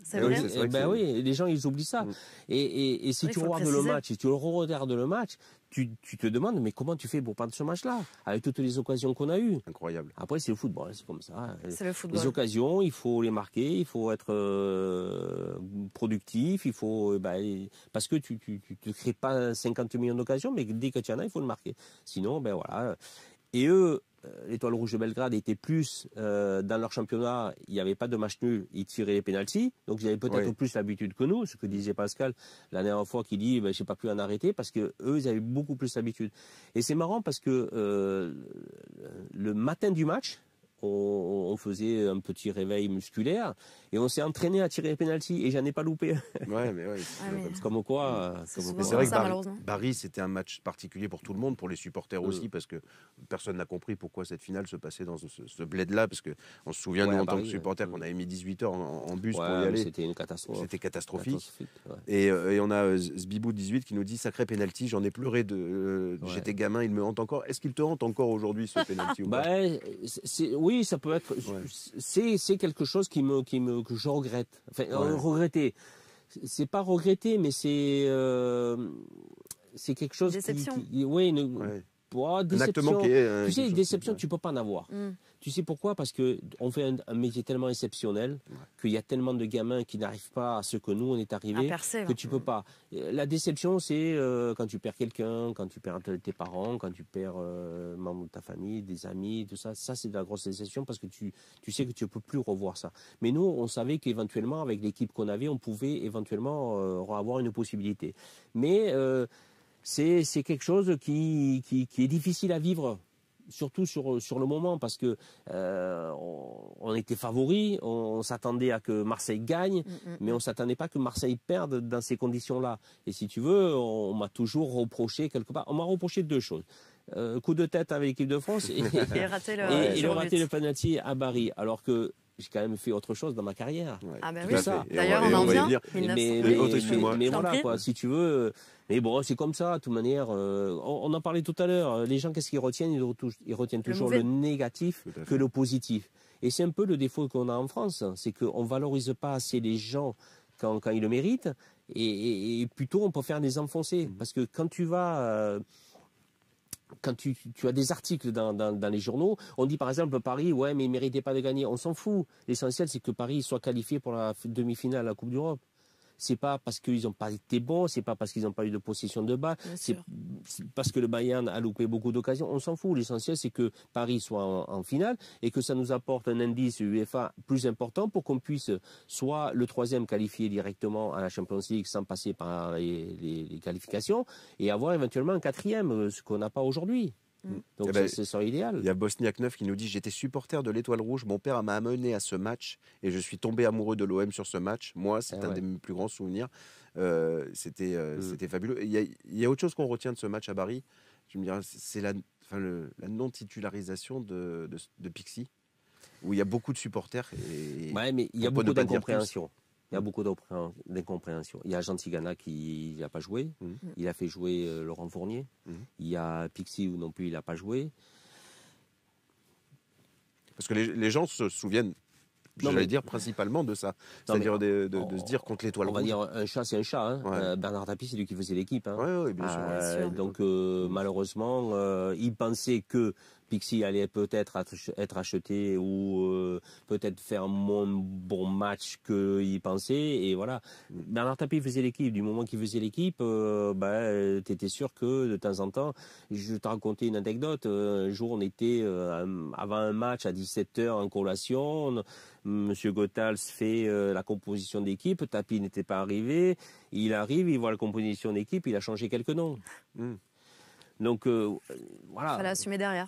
C'est vrai. Oui, les gens ils oublient ça. Et si tu regardes le match, si tu regardes le match, tu te demandes mais comment tu fais pour perdre ce match-là avec toutes les occasions qu'on a eues. Incroyable. Après c'est le football, c'est comme ça. C'est le football. Les occasions, il faut les marquer, il faut être productif, il faut parce que tu te crées pas 50 millions d'occasions, mais dès que tu en as, il faut le marquer. Sinon, voilà. Et eux, l'Étoile Rouge de Belgrade était plus dans leur championnat, il n'y avait pas de match nul, ils tiraient les pénaltys, donc ils avaient peut-être plus l'habitude que nous, ce que disait Pascal la dernière fois, qui dit j'ai pas pu en arrêter, parce que eux ils avaient beaucoup plus l'habitude. Et c'est marrant parce que le matin du match, on faisait un petit réveil musculaire et on s'est entraîné à tirer les pénaltys et j'en ai pas loupé. Ouais, mais ouais. C'est comme quoi. C'est vrai que Bari, c'était un match particulier pour tout le monde, pour les supporters aussi, parce que personne n'a compris pourquoi cette finale se passait dans ce bled-là, parce qu'on se souvient, nous, en tant que supporters, qu'on avait mis 18 heures en bus pour y aller. C'était une catastrophe. C'était catastrophique. Et on a Zbibou18 qui nous dit sacré pénalty, j'en ai pleuré j'étais gamin, il me hante encore. Est-ce qu'il te hante encore aujourd'hui ce pénalty ou pas? Oui, ça peut être. C'est quelque chose que je regrette. Enfin, regretter. C'est pas regretter, mais c'est quelque chose déception. déception. Tu sais, déception, tu peux pas en avoir. Tu sais pourquoi? Parce que on fait un métier tellement exceptionnel qu'il y a tellement de gamins qui n'arrivent pas à ce que nous on est arrivés que tu peux pas. La déception, c'est quand tu perds quelqu'un, quand tu perds tes parents, quand tu perds membres de ta famille, des amis, tout ça. Ça, c'est de la grosse déception parce que tu sais que tu peux plus revoir ça. Mais nous, on savait qu'éventuellement, avec l'équipe qu'on avait, on pouvait éventuellement avoir une possibilité. Mais c'est quelque chose qui est difficile à vivre, surtout sur le moment, parce que on était favoris, on s'attendait à que Marseille gagne, mais on s'attendait pas que Marseille perde dans ces conditions-là. Et si tu veux, on m'a toujours reproché quelque part. On m'a reproché deux choses. Coup de tête avec l'équipe de France et raté le penalty à Bari, alors que j'ai quand même fait autre chose dans ma carrière. Ah ben oui, ça. D'ailleurs, on en vient. Mais voilà, quoi, si tu veux. Mais bon, c'est comme ça, de toute manière. On en parlait tout à l'heure. Les gens, qu'est-ce qu'ils retiennent? Ils retiennent toujours le négatif que le positif. Et c'est un peu le défaut qu'on a en France. C'est qu'on ne valorise pas assez les gens quand ils le méritent. Et plutôt, on préfère les enfoncer. Parce que quand tu vas... Quand tu as des articles dans les journaux, on dit par exemple Paris, ouais, mais il ne méritait pas de gagner. On s'en fout. L'essentiel, c'est que Paris soit qualifié pour la demi-finale à la Coupe d'Europe. C'est pas parce qu'ils n'ont pas été bons, c'est pas parce qu'ils n'ont pas eu de possession de balle, c'est parce que le Bayern a loupé beaucoup d'occasions. On s'en fout. L'essentiel, c'est que Paris soit en finale et que ça nous apporte un indice UEFA plus important pour qu'on puisse soit le troisième qualifier directement à la Champions League sans passer par les qualifications et avoir éventuellement un quatrième, ce qu'on n'a pas aujourd'hui. Donc c'est ça idéal. Il y a Bosniak 9 qui nous dit: j'étais supporter de l'Étoile Rouge, mon père m'a amené à ce match et je suis tombé amoureux de l'OM sur ce match. Moi, c'est un de mes plus grands souvenirs. C'était fabuleux. Il y a autre chose qu'on retient de ce match à Bari. Je me dirais, c'est la non-titularisation de Pixie, où il y a beaucoup de supporters. Mais il y a beaucoup d'incompréhension. Il y a beaucoup d'incompréhension. Il y a Gentilgana qui n'a pas joué. Il a fait jouer Laurent Fournier. Il y a Pixie où non plus il n'a pas joué. Parce que les gens se souviennent, j'allais dire, principalement de ça. C'est-à-dire de se dire contre l'Étoile Rouge. On va dire un chat, c'est un chat. Hein. Bernard Tapie, c'est lui qui faisait l'équipe. Hein. Oui, bien sûr. Donc malheureusement, il pensait que Pixie allait peut-être être acheté ou peut-être faire un moins bon match qu'il pensait. Et voilà. Bernard Tapie faisait l'équipe. Du moment qu'il faisait l'équipe, tu étais sûr que de temps en temps, je vais te raconter une anecdote. Un jour, on était avant un match à 17h en collation. Monsieur Gothals fait la composition d'équipe. Tapie n'était pas arrivé. Il arrive, il voit la composition d'équipe. Il a changé quelques noms. Donc, voilà. Il fallait assumer derrière.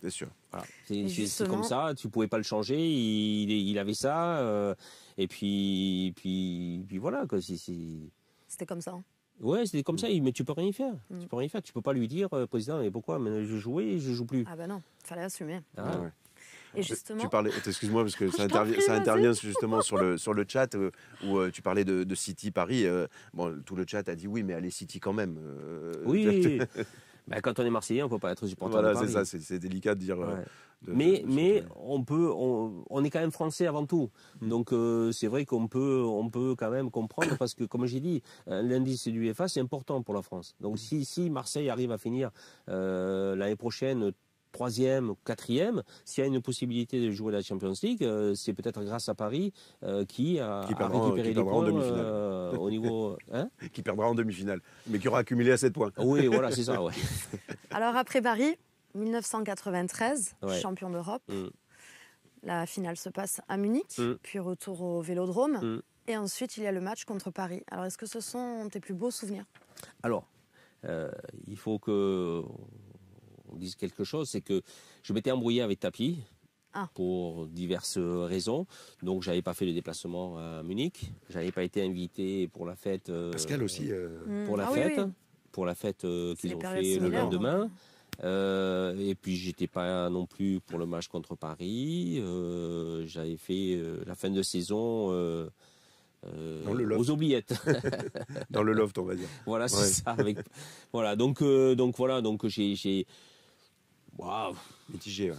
C'est sûr. Voilà. C'est comme ça, tu pouvais pas le changer, il avait ça, et puis voilà. C'était comme ça. Hein. Ouais, c'était comme ça, mais tu peux rien faire. Tu peux rien faire. Tu peux pas lui dire, président, mais pourquoi? Mais je jouais et je joue plus. Ah non, il fallait assumer. Et justement, tu parlais, excuse-moi parce que ça intervient justement sur le chat où tu parlais de City Paris. Tout le chat a dit oui, mais allez City quand même. Oui. Quand on est Marseillais, on ne peut pas être supporter de Paris. C'est ça, c'est délicat de dire. Mais on est quand même français avant tout. Donc c'est vrai qu'on peut quand même comprendre parce que, comme j'ai dit, l'indice du UEFA, c'est important pour la France. Donc si Marseille arrive à finir l'année prochaine 3e, 4e, s'il y a une possibilité de jouer la Champions League, c'est peut-être grâce à Paris qui a récupéré les points au niveau... qui perdra en demi-finale, mais qui aura accumulé à 7 points. Oui, voilà, c'est ça. Ouais. Alors après Paris, 1993, champion d'Europe, la finale se passe à Munich, puis retour au Vélodrome, et ensuite il y a le match contre Paris. Alors est-ce que ce sont tes plus beaux souvenirs? Alors, il faut que... on dise quelque chose, c'est que je m'étais embrouillé avec Tapie pour diverses raisons. Donc, j'avais pas fait le déplacement à Munich. J'avais pas été invité pour la fête. Pascal aussi. Pour la fête. Pour la fête qu'ils ont fait le lendemain. Et puis j'étais pas non plus pour le match contre Paris. J'avais fait la fin de saison aux oubliettes. Dans le loft, on va dire. Voilà, c'est ça. Voilà, donc j'ai. Waouh. Mitigé. Ouais.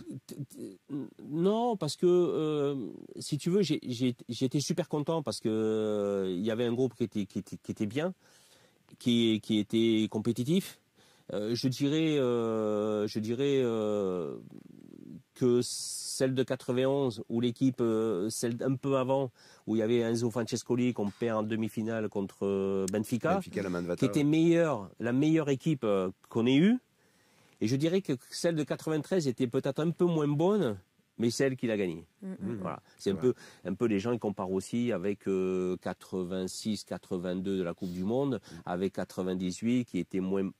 Non, parce que si tu veux, j'étais super content parce que il y avait un groupe qui était bien, qui était compétitif. Je dirais que celle de 91, ou l'équipe, celle d'un peu avant, où il y avait Enzo Francescoli qu'on perd en demi-finale contre Benfica, qui était la meilleure équipe qu'on ait eue. Et je dirais que celle de 93 était peut-être un peu moins bonne, mais celle qui l'a gagnée. Voilà. C'est un peu les gens qui comparent aussi avec 86, 82 de la Coupe du Monde, avec 98 qui était moins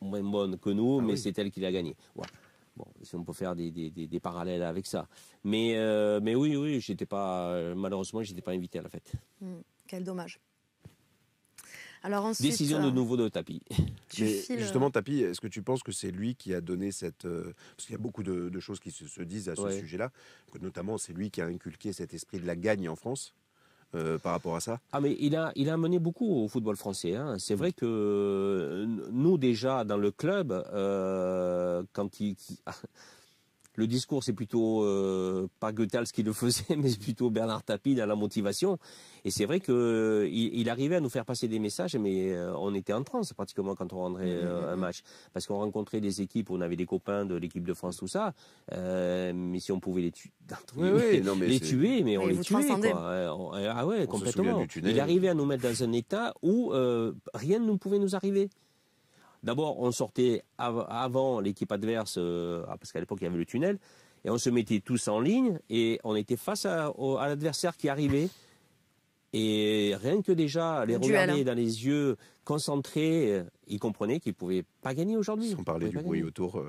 bonne que nous, mais c'est elle qui l'a gagnée. Voilà. Bon, si on peut faire des parallèles avec ça. Mais oui, malheureusement, j'étais pas invité à la fête. Quel dommage. Alors ensuite, décision de nouveau de Tapi. Justement, Tapi, est-ce que tu penses que c'est lui qui a donné cette... parce qu'il y a beaucoup de choses qui se disent à ce sujet-là, que notamment c'est lui qui a inculqué cet esprit de la gagne en France par rapport à ça. Ah, mais il a amené beaucoup au football français. Hein. C'est vrai que nous, déjà, dans le club, quand le discours, c'est plutôt pas Goethals qui le faisait, mais c'est plutôt Bernard Tapie dans la motivation. Et c'est vrai qu'il arrivait à nous faire passer des messages, mais on était en transe pratiquement quand on rentrait un match. Parce qu'on rencontrait des équipes, on avait des copains de l'équipe de France, tout ça. Mais si on pouvait les tuer, mais on les tuait. Quoi. Ah ouais, complètement. Il arrivait à nous mettre dans un état où rien ne pouvait nous arriver. D'abord, on sortait avant l'équipe adverse, parce qu'à l'époque, il y avait le tunnel, et on se mettait tous en ligne, et on était face à l'adversaire qui arrivait. Et rien que déjà, les regarder dans les yeux, concentrés, ils comprenaient qu'ils ne pouvaient pas gagner aujourd'hui. Sans parler du bruit autour,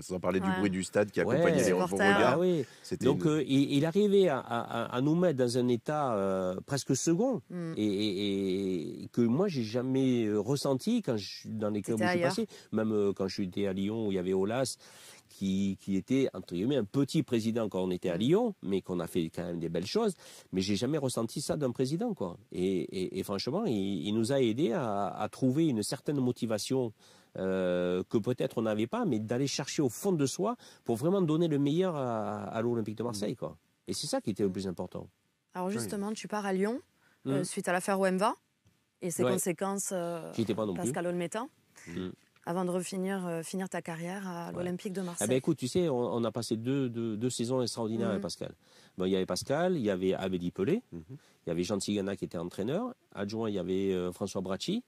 sans parler du bruit du stade qui accompagnait les regards. Oui. Donc, il arrivait à nous mettre dans un état presque second, et que moi, j'ai jamais ressenti dans les clubs où je suis passé. Même quand j'étais à Lyon, où il y avait Aulas, qui était, entre guillemets, un petit président quand on était à Lyon, mais qu'on a fait quand même des belles choses. Mais j'ai jamais ressenti ça d'un président, quoi. Et franchement, il nous a aidés à trouver une certaine motivation que peut-être on n'avait pas, mais d'aller chercher au fond de soi pour vraiment donner le meilleur à l'Olympique de Marseille, quoi. Et c'est ça qui était le plus important. Alors justement, tu pars à Lyon, suite à l'affaire Wemba, et ses conséquences, Pascal Olmeta. Avant de finir ta carrière à l'Olympique de Marseille. Eh ben, écoute, tu sais, on a passé deux saisons extraordinaires avec Pascal. Bon, il y avait Pascal, il y avait Abedi Pelé, il y avait Jean Tigana qui était entraîneur, adjoint, il y avait François Bracci,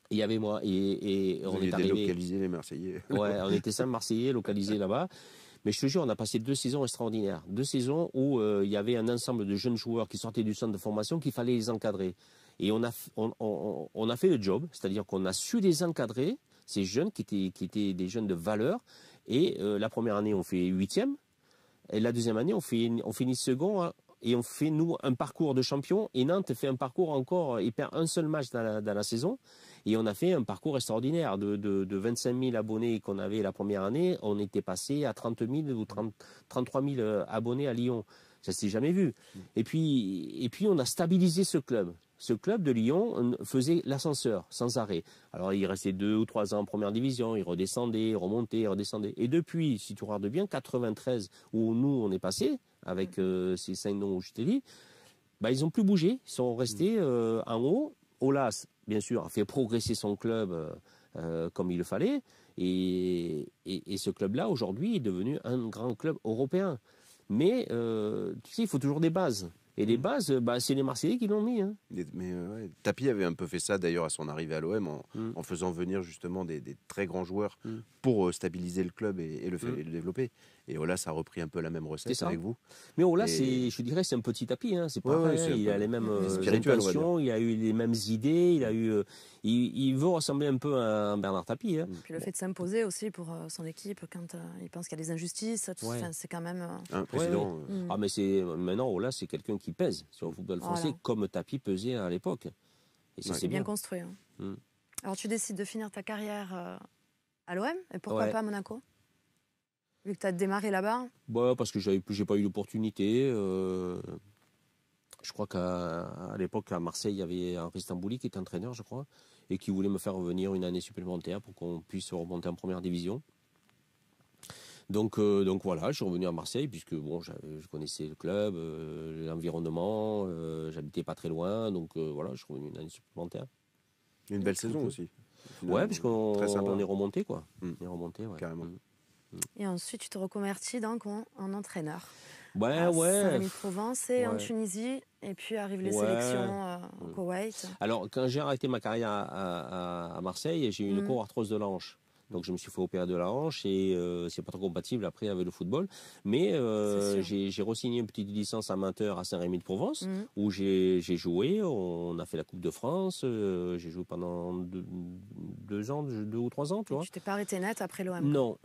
il y avait moi, et on est arrivé... localisé les Marseillais. Ouais, on était 5 Marseillais localisés là-bas. Mais je te jure, on a passé 2 saisons extraordinaires. 2 saisons où il y avait un ensemble de jeunes joueurs qui sortaient du centre de formation qu'il fallait les encadrer. Et on a fait le job, c'est-à-dire qu'on a su les encadrer, ces jeunes qui étaient des jeunes de valeur. Et la première année, on fait 8e. Et la deuxième année, on finit second. Hein, et on fait, nous, un parcours de champion. Et Nantes fait un parcours encore, il perd un seul match dans la saison. Et on a fait un parcours extraordinaire. De 25 000 abonnés qu'on avait la première année, on était passé à 30 000 ou 33 000 abonnés à Lyon. Ça ne s'est jamais vu. Et puis, on a stabilisé ce club. Ce club de Lyon faisait l'ascenseur sans arrêt. Alors, il restait 2 ou 3 ans en première division, il redescendait, remontait, redescendait. Et depuis, si tu regardes bien, 93, où nous, on est passé, avec ces 5 noms où je t'ai dit, bah, ils n'ont plus bougé, ils sont restés en haut. Aulas, bien sûr, a fait progresser son club comme il le fallait. Et ce club-là, aujourd'hui, est devenu un grand club européen. Mais, tu sais, il faut toujours des bases. Et les bases, c'est les Marseillais qui l'ont mis. Hein. Mais Tapi avait un peu fait ça d'ailleurs à son arrivée à l'OM en faisant venir justement des très grands joueurs pour stabiliser le club et le développer. Et Aulas a repris un peu la même recette avec vous. Mais Aulas, je dirais, c'est un petit Tapi. Hein. C'est pareil, il a les mêmes intentions, il a eu les mêmes idées, il veut ressembler un peu à Bernard Tapie. Hein. Puis le fait de s'imposer aussi pour son équipe quand il pense qu'il y a des injustices, c'est quand même... Un président... Ah, mais maintenant, là, c'est quelqu'un qui pèse sur le football français, comme Tapie pesait à l'époque. Et ça, c'est bien construit. Hein. Alors, tu décides de finir ta carrière à l'OM, et pourquoi pas à Monaco? Vu que tu as démarré là-bas? Parce que j'ai pas eu l'opportunité. Je crois qu'à l'époque, à Marseille, il y avait Henri Stambouli qui était entraîneur, je crois, et qui voulait me faire revenir une année supplémentaire pour qu'on puisse remonter en première division. Donc voilà, je suis revenu à Marseille, puisque bon, je connaissais le club, l'environnement, j'habitais pas très loin, donc voilà, je suis revenu une année supplémentaire. Une belle saison aussi. Ouais, puisqu'on est remonté, quoi. On est remonté, ouais. Carrément. Et ensuite, tu te reconvertis donc en entraîneur. Saint-Rémy-de-Provence et en Tunisie, et puis arrivent les sélections au Koweït. Alors, quand j'ai arrêté ma carrière à Marseille, j'ai eu une coarthrose de la hanche. Donc, je me suis fait opérer de la hanche et c'est pas trop compatible après avec le football. Mais j'ai re-signé une petite licence amateur à Saint-Rémy-de-Provence où j'ai joué. On a fait la Coupe de France. J'ai joué pendant 2 ans, 2 ou 3 ans, tu vois. Tu t'es pas arrêté net après l'OM? Non.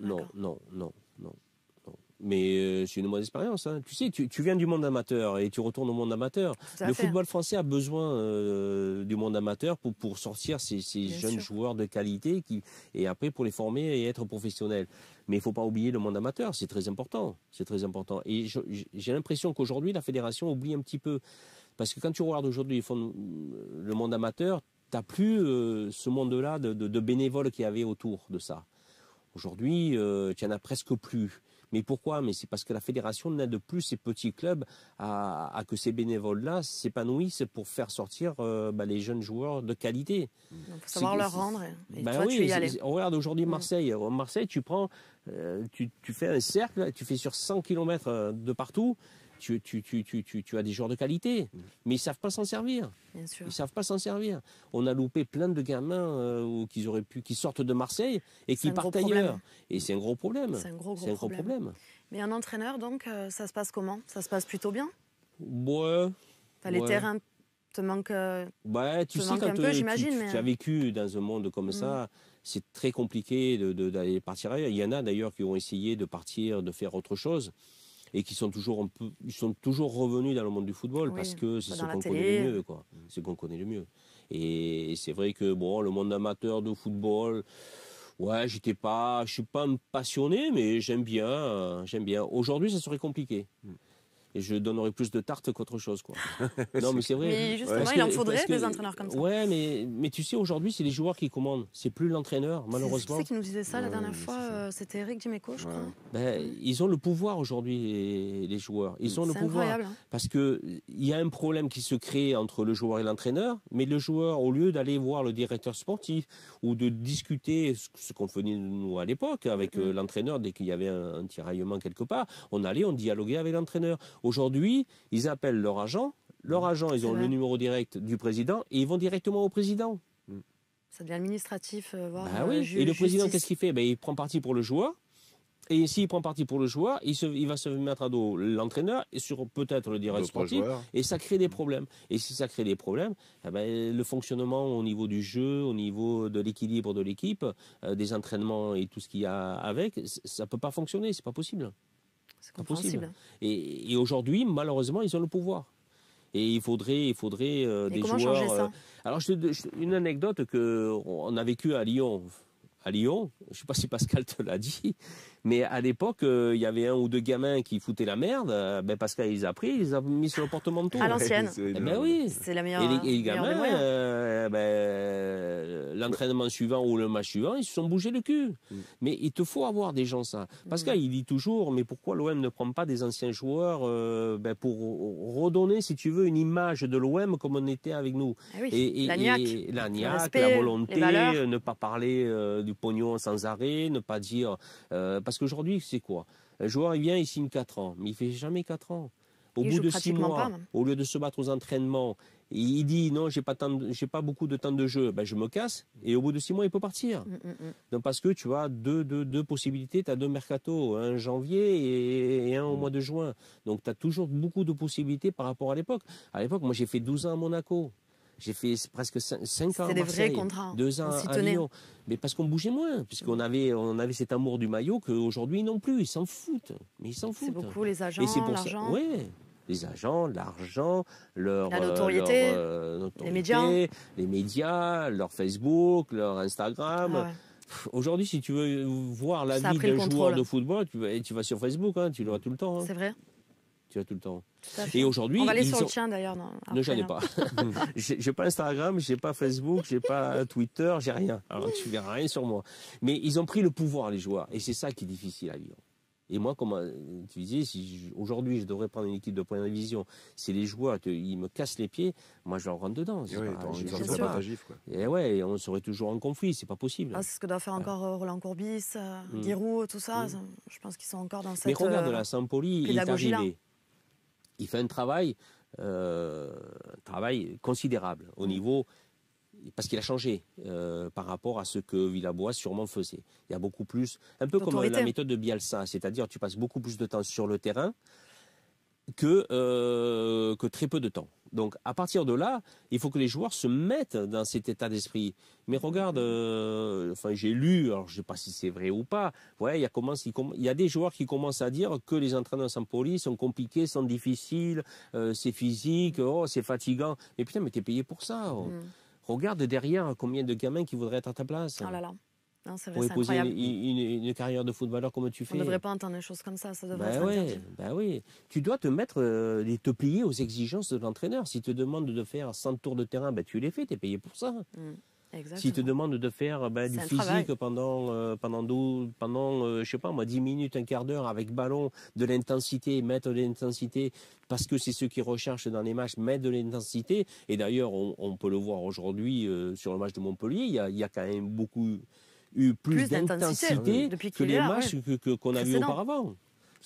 Mais c'est une mauvaise expérience. Hein. Tu sais, tu viens du monde amateur et tu retournes au monde amateur. Le football français a besoin du monde amateur pour sortir ces jeunes joueurs de qualité et après pour les former et être professionnels. Mais il ne faut pas oublier le monde amateur, c'est très important. C'est très important. Et j'ai l'impression qu'aujourd'hui, la fédération oublie un petit peu. Parce que quand tu regardes aujourd'hui le monde amateur, tu n'as plus ce monde-là de bénévoles qu'il y avait autour de ça. Aujourd'hui, tu n'en as presque plus. Mais pourquoi? Mais c'est parce que la fédération n'aide plus ces petits clubs à que ces bénévoles-là s'épanouissent pour faire sortir les jeunes joueurs de qualité. Il faut savoir leur rendre. Et toi, tu y allais. Regarde aujourd'hui Marseille. Marseille, tu prends, tu fais un cercle, tu fais sur 100 km de partout. Tu as des joueurs de qualité, mais ils ne savent pas s'en servir. Bien sûr. Ils ne savent pas s'en servir. On a loupé plein de gamins qui sortent de Marseille et qui partent ailleurs. Et c'est un gros problème. C'est un gros problème. Mais un entraîneur, donc, ça se passe comment? Ça se passe plutôt bien? Ouais. Les terrains te manquent, tu sais, quand tu as vécu dans un monde comme ça, c'est très compliqué d'aller partir ailleurs. Il y en a d'ailleurs qui ont essayé de partir, de faire autre chose. Et qui sont toujours revenus dans le monde du football parce que c'est ce qu'on connaît le mieux, quoi. C'est ce qu'on connaît le mieux. Et c'est vrai que bon, le monde amateur de football, je suis pas un passionné, mais j'aime bien. Aujourd'hui, ça serait compliqué. Et je donnerais plus de tartes qu'autre chose, quoi. Non, mais c'est vrai. Mais justement, il en faudrait des entraîneurs comme ça. Ouais, mais tu sais, aujourd'hui, c'est les joueurs qui commandent. C'est plus l'entraîneur, malheureusement. C'est qui nous disait ça la dernière fois? C'était Eric Dimeco, je crois. Ils ont le pouvoir aujourd'hui, les joueurs. Ils ont le pouvoir. Incroyable. Parce qu'il y a un problème qui se crée entre le joueur et l'entraîneur, mais le joueur, au lieu d'aller voir le directeur sportif ou de discuter ce qu'on faisait nous à l'époque avec l'entraîneur, dès qu'il y avait un tiraillement quelque part, on dialoguait avec l'entraîneur. Aujourd'hui, ils appellent leur agent. Leur agent, ils ont le numéro direct du président et ils vont directement au président. Ça devient administratif, voire justice. Et le président, qu'est-ce qu'il fait? Il prend parti pour le joueur. Et s'il prend parti pour le joueur, il va se mettre à dos l'entraîneur et sur peut-être le directeur sportif. Et ça crée des problèmes. Et si ça crée des problèmes, le fonctionnement au niveau du jeu, au niveau de l'équilibre de l'équipe, des entraînements et tout ce qu'il y a avec, ça ne peut pas fonctionner. C'est pas possible. C'est compréhensible. Et aujourd'hui, malheureusement, ils ont le pouvoir. Et il faudrait des comment joueurs. Changer ça Alors, une anecdote qu'on a vécue à Lyon. À Lyon, je ne sais pas si Pascal te l'a dit, mais à l'époque, il y avait 1 ou 2 gamins qui foutaient la merde. Pascal, il les a pris, il les a mis sur le porte-manteau. À l'ancienne. Oui. C'est la meilleure. Et les gamins, l'entraînement suivant ou le match suivant, ils se sont bougés le cul. Mais il te faut avoir des gens ça. Pascal, il dit toujours, mais pourquoi l'OM ne prend pas des anciens joueurs pour redonner, si tu veux, une image de l'OM comme on était avec nous. La niaque, la volonté, ne pas parler du pognon sans arrêt, ne pas dire... parce qu'aujourd'hui, c'est quoi? Un joueur, il vient, il signe 4 ans, mais il ne fait jamais 4 ans. Au bout de 6 mois, au lieu de se battre aux entraînements, il dit non, j'ai pas beaucoup de temps de jeu, je me casse, et au bout de 6 mois, il peut partir. Donc, parce que tu as deux possibilités, tu as 2 mercatos, un janvier et un au mois de juin. Donc tu as toujours beaucoup de possibilités par rapport à l'époque. À l'époque, moi j'ai fait 12 ans à Monaco. J'ai fait presque 5 ans à Marseille, Marseille, vrais contrats. 2 ans à Lyon. Mais parce qu'on bougeait moins, puisqu'on avait cet amour du maillot qu'aujourd'hui non plus. Ils s'en foutent. Mais ils s'en foutent. C'est beaucoup les agents, l'argent. Oui, les agents, l'argent, la notoriété, les médias, leur Facebook, leur Instagram. Ah ouais. Aujourd'hui, si tu veux voir la vie d'un joueur de football, tu vas sur Facebook, hein, tu le vois tout le temps. Hein. C'est vrai. Tu vas tout le temps. Et aujourd'hui, on va aller sur le tien d'ailleurs. Non, j'en ai pas. J'ai pas Instagram, j'ai pas Facebook, j'ai pas Twitter, j'ai rien. Alors tu verras rien sur moi. Mais ils ont pris le pouvoir, les joueurs, et c'est ça qui est difficile à vivre. Et moi, comme tu disais, si aujourd'hui je devrais prendre une équipe de première division, c'est les joueurs, ils me cassent les pieds, moi je leur rentre dedans. Et ouais, on serait toujours en conflit, c'est pas possible. Ah, c'est ce que doit faire encore Roland Courbis, Giroud, tout ça. Je pense qu'ils sont encore dans cette. Mais regarde, la Sampoli, il est arrivé. Il fait un travail considérable au niveau, parce qu'il a changé par rapport à ce que Villas-Boas sûrement faisait. Il y a beaucoup plus, un peu comme la méthode de Bielsa, c'est-à-dire tu passes beaucoup plus de temps sur le terrain que très peu de temps. Donc à partir de là, il faut que les joueurs se mettent dans cet état d'esprit. Mais regarde, j'ai lu, alors je ne sais pas si c'est vrai ou pas, ouais, il y a des joueurs qui commencent à dire que les entraînements sans police sont compliqués, sont difficiles, c'est physique, c'est fatigant. Mais putain, mais t'es payé pour ça. Regarde derrière combien de gamins qui voudraient être à ta place. Oh là là. Non, c'est vrai, pour épouser une carrière de footballeur comme tu fais. On ne devrait pas entendre des choses comme ça, ça devrait être interdit. Oui. Tu dois te plier aux exigences de l'entraîneur. S'il te demande de faire 100 tours de terrain, tu les fais, tu es payé pour ça. S'il te demande de faire du physique pendant je sais pas moi, 10 minutes, un quart d'heure avec ballon, de l'intensité, mettre de l'intensité, parce que c'est ce qu'ils recherchent dans les matchs, mettre de l'intensité. Et d'ailleurs, on peut le voir aujourd'hui sur le match de Montpellier, il y a quand même eu plus d'intensité que les matchs qu'on a vus auparavant.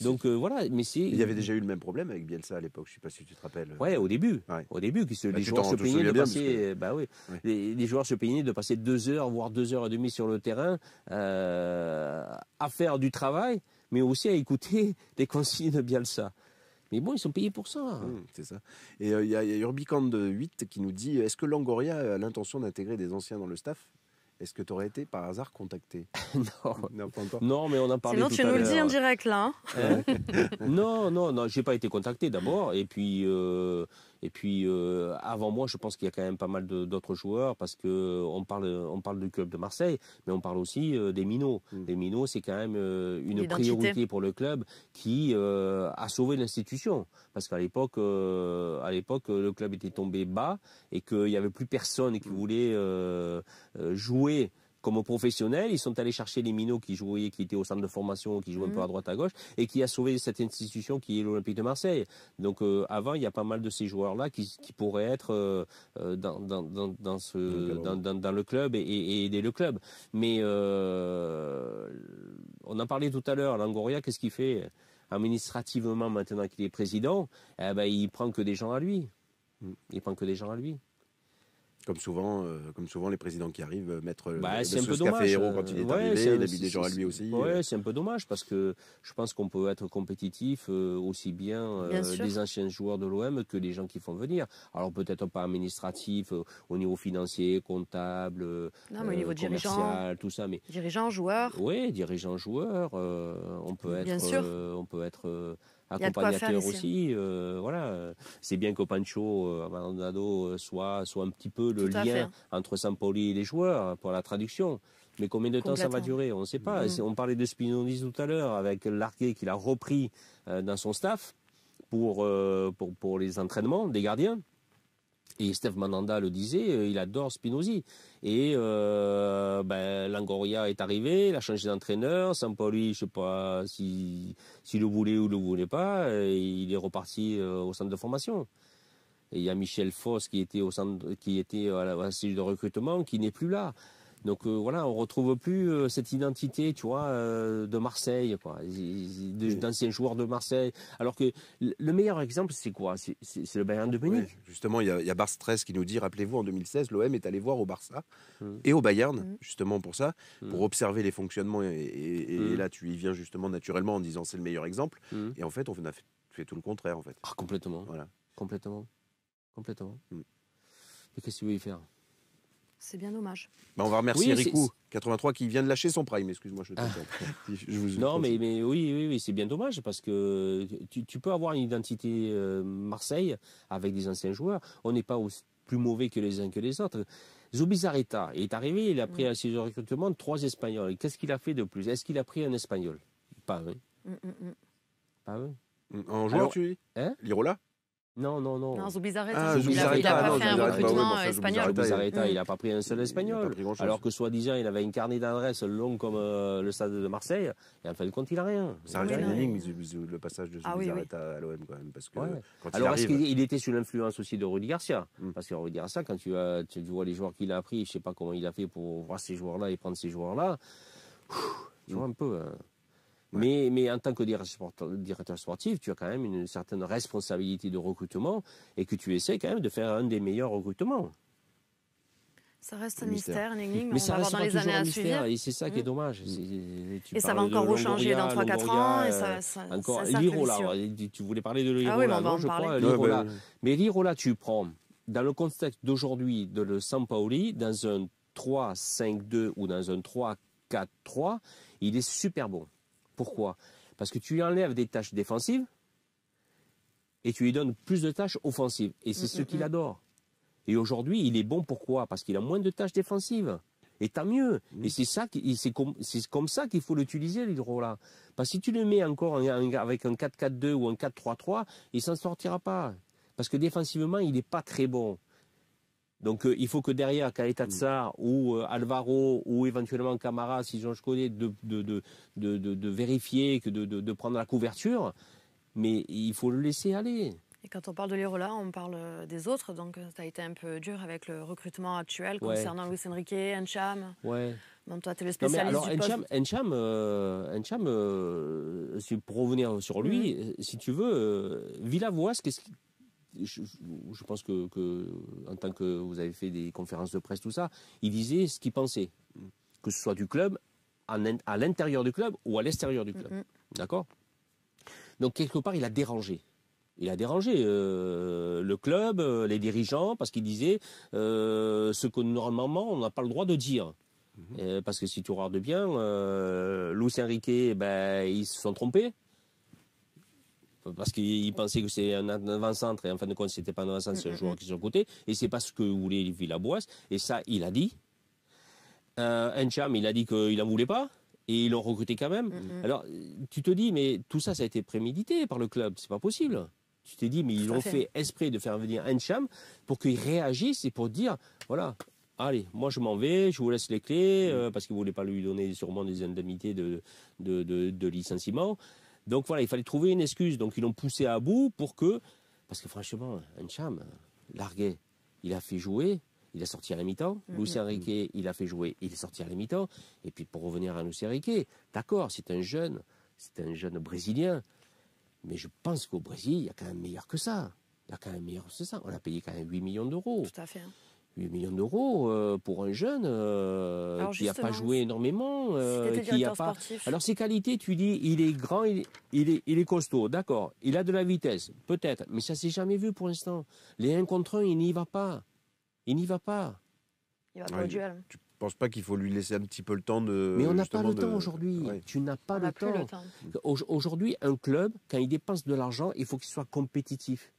Donc voilà, mais il y avait déjà eu le même problème avec Bielsa à l'époque, je ne sais pas si tu te rappelles. Ouais, au début. Les joueurs se plaignaient de passer, les joueurs se plaignaient de passer 2 heures, voire 2 heures et demie sur le terrain à faire du travail, mais aussi à écouter les consignes de Bielsa. Mais bon, ils sont payés pour ça. C'est ça. Et il y a Urbican de 8 qui nous dit, est-ce que Longoria a l'intention d'intégrer des anciens dans le staff ? Est-ce que tu aurais été par hasard contacté ? Non, pas encore. Non, mais on en parlait tout à l'heure. Sinon, tu nous le dis en direct là. Non, j'ai pas été contacté d'abord. Et puis avant moi, je pense qu'il y a quand même pas mal d'autres joueurs parce que on parle du club de Marseille, mais on parle aussi des Minots. Les Minots, c'est quand même une priorité pour le club qui a sauvé l'institution. Parce qu'à l'époque, le club était tombé bas et qu'il n'y avait plus personne qui voulait jouer comme professionnels. Ils sont allés chercher les minots qui étaient au centre de formation, qui jouaient un peu à droite à gauche, et qui a sauvé cette institution qui est l'Olympique de Marseille. Donc avant, il y a pas mal de ces joueurs-là qui pourraient être dans le club et aider le club. Mais on en parlait tout à l'heure, Longoria, qu'est-ce qu'il fait administrativement maintenant qu'il est président? Il prend que des gens à lui. Comme souvent, les présidents qui arrivent mettre le café héros quand il est arrivé, il a mis des gens à lui aussi. Oui, c'est un peu dommage parce que je pense qu'on peut être compétitif aussi bien des anciens joueurs de l'OM que des gens qui font venir. Alors peut-être pas administratif, au niveau financier, comptable, commercial, tout ça. Mais dirigeants, joueurs. Oui, dirigeants, joueurs. On peut être accompagnateur aussi, voilà. C'est bien que Pancho Maldonado soit un petit peu le lien entre Sampoli et les joueurs pour la traduction. Mais combien de temps ça va durer? On ne sait pas. On parlait de Spinozzi tout à l'heure avec Larguet qu'il a repris dans son staff pour les entraînements des gardiens. Et Steph Mandanda le disait, il adore Spinozzi. Et Longoria est arrivé, il a changé d'entraîneur. Sampoli, je ne sais pas s'il le voulait ou ne le voulait pas. Il est reparti au centre de formation. Et il y a Michel Foss qui était à la cellule de recrutement, qui n'est plus là. Donc voilà, on retrouve plus cette identité, tu vois, de Marseille, quoi, d'anciens joueurs de Marseille. Alors que le meilleur exemple, c'est quoi? C'est le Bayern de Munich. Oui, justement, il y a Bars 13 qui nous dit, rappelez-vous, en 2016, l'OM est allé voir au Barça et au Bayern, justement pour ça, pour observer les fonctionnements. Et là, tu y viens justement naturellement en disant c'est le meilleur exemple. Et en fait, on a fait tout le contraire, en fait. Ah, complètement. Voilà. Complètement. qu'est-ce que tu veux y faire? C'est bien dommage. Bah, on va remercier Rikou, 83, qui vient de lâcher son prime. Excuse-moi, non, mais oui, c'est bien dommage parce que tu peux avoir une identité Marseille avec des anciens joueurs. On n'est pas plus mauvais que les uns que les autres. Zubizarreta est arrivé, il a pris à ses recrutements 3 Espagnols. Qu'est-ce qu'il a fait de plus? Est-ce qu'il a pris un Espagnol? Pas un. Pas un. En joueur, tu dis Lirola? Non. Non, Zubizarreta, il n'a pas fait un recrutement espagnol. Zubizarreta, il n'a pas pris un seul espagnol. Alors que soi-disant, il avait une carnet d'adresses long comme le stade de Marseille. Et en fin de compte, il n'a rien. Ça reste une énigme, le passage de Zubizarreta à l'OM quand même. Parce que alors, est-ce qu'il était sous l'influence aussi de Rudy Garcia? Parce que Rudy Garcia, quand tu vois les joueurs qu'il a pris, je ne sais pas comment il a fait pour voir ces joueurs-là et prendre ces joueurs-là, tu vois un peu... Mais en tant que directeur sportif, tu as quand même une certaine responsabilité de recrutement et que tu essaies quand même de faire un des meilleurs recrutements. Ça reste un mystère, une énigme, mais ça va reste voir dans les années à suivre. Et c'est ça qui est dommage. Et ça va encore rechanger dans 3-4 ans. Et encore Lirola, tu voulais parler de Lirola, non, je crois. Lirola. Mais Lirola, tu prends, dans le contexte d'aujourd'hui de le Sampaoli, dans un 3-5-2 ou dans un 3-4-3, il est super bon. Pourquoi? Parce que tu lui enlèves des tâches défensives et tu lui donnes plus de tâches offensives. Et c'est ce qu'il adore. Et aujourd'hui, il est bon. Pourquoi? Parce qu'il a moins de tâches défensives. Et tant mieux. Et c'est comme ça qu'il faut l'utiliser, l'Hydro-là. Parce que si tu le mets encore avec un 4-4-2 ou un 4-3-3, il ne s'en sortira pas. Parce que défensivement, il n'est pas très bon. Donc il faut que derrière Caleta Tsar ou Alvaro ou éventuellement Camara, si je connais, de vérifier, de prendre la couverture, mais il faut le laisser aller. Et quand on parle de Lirola, on parle des autres, donc tu as été un peu dur avec le recrutement actuel concernant Luis Enrique, Encham. Ouais. Bon, toi, tu es le spécialiste du poste. Encham, pour revenir sur lui, si tu veux, Villas-Boas, je pense que en tant que vous avez fait des conférences de presse, tout ça, il disait ce qu'il pensait, que ce soit du club, à l'intérieur du club ou à l'extérieur du club. D'accord? Donc quelque part, il a dérangé. Il a dérangé le club, les dirigeants, parce qu'il disait ce que normalement on n'a pas le droit de dire. Parce que si tu regardes bien, Luis Enrique, ils se sont trompés. Parce qu'il pensait que c'est un avant-centre et en fin de compte, c'était pas un avant-centre, c'est un joueur qui est sur le côté. Et c'est pas ce que voulait Villas-Boas. Et ça, il a dit. Encham, il a dit qu'il n'en voulait pas. Et ils l'ont recruté quand même. Alors, tu te dis, mais tout ça, ça a été prémédité par le club. C'est pas possible. Tu t'es dit, mais ils ont fait exprès de faire venir Encham pour qu'il réagisse et pour dire, voilà, allez, moi je m'en vais, je vous laisse les clés, parce qu'ils ne voulaient pas lui donner sûrement des indemnités de licenciement. Donc voilà, il fallait trouver une excuse. Donc ils l'ont poussé à bout pour que... Parce que franchement, Encham, largué, il a fait jouer, il a sorti à la mi-temps. Luis Enrique, il a fait jouer, il est sorti à la mi-temps. Et puis pour revenir à Luis Enrique, d'accord, c'est un jeune Brésilien. Mais je pense qu'au Brésil, il y a quand même meilleur que ça. Il y a quand même meilleur que ça. On a payé quand même 8 millions d'euros. Tout à fait. 8 millions d'euros pour un jeune qui n'a pas joué énormément. Qui a pas... Alors ses qualités, tu dis, il est grand, il est costaud, d'accord. Il a de la vitesse, peut-être, mais ça ne s'est jamais vu pour l'instant. Les 1 contre 1, il n'y va pas. Il n'y va pas. Il va pas au duel. Tu ne penses pas qu'il faut lui laisser un petit peu le temps de... Mais on n'a pas le temps aujourd'hui. Ouais. Tu n'as pas le temps. Aujourd'hui, un club, quand il dépense de l'argent, il faut qu'il soit compétitif.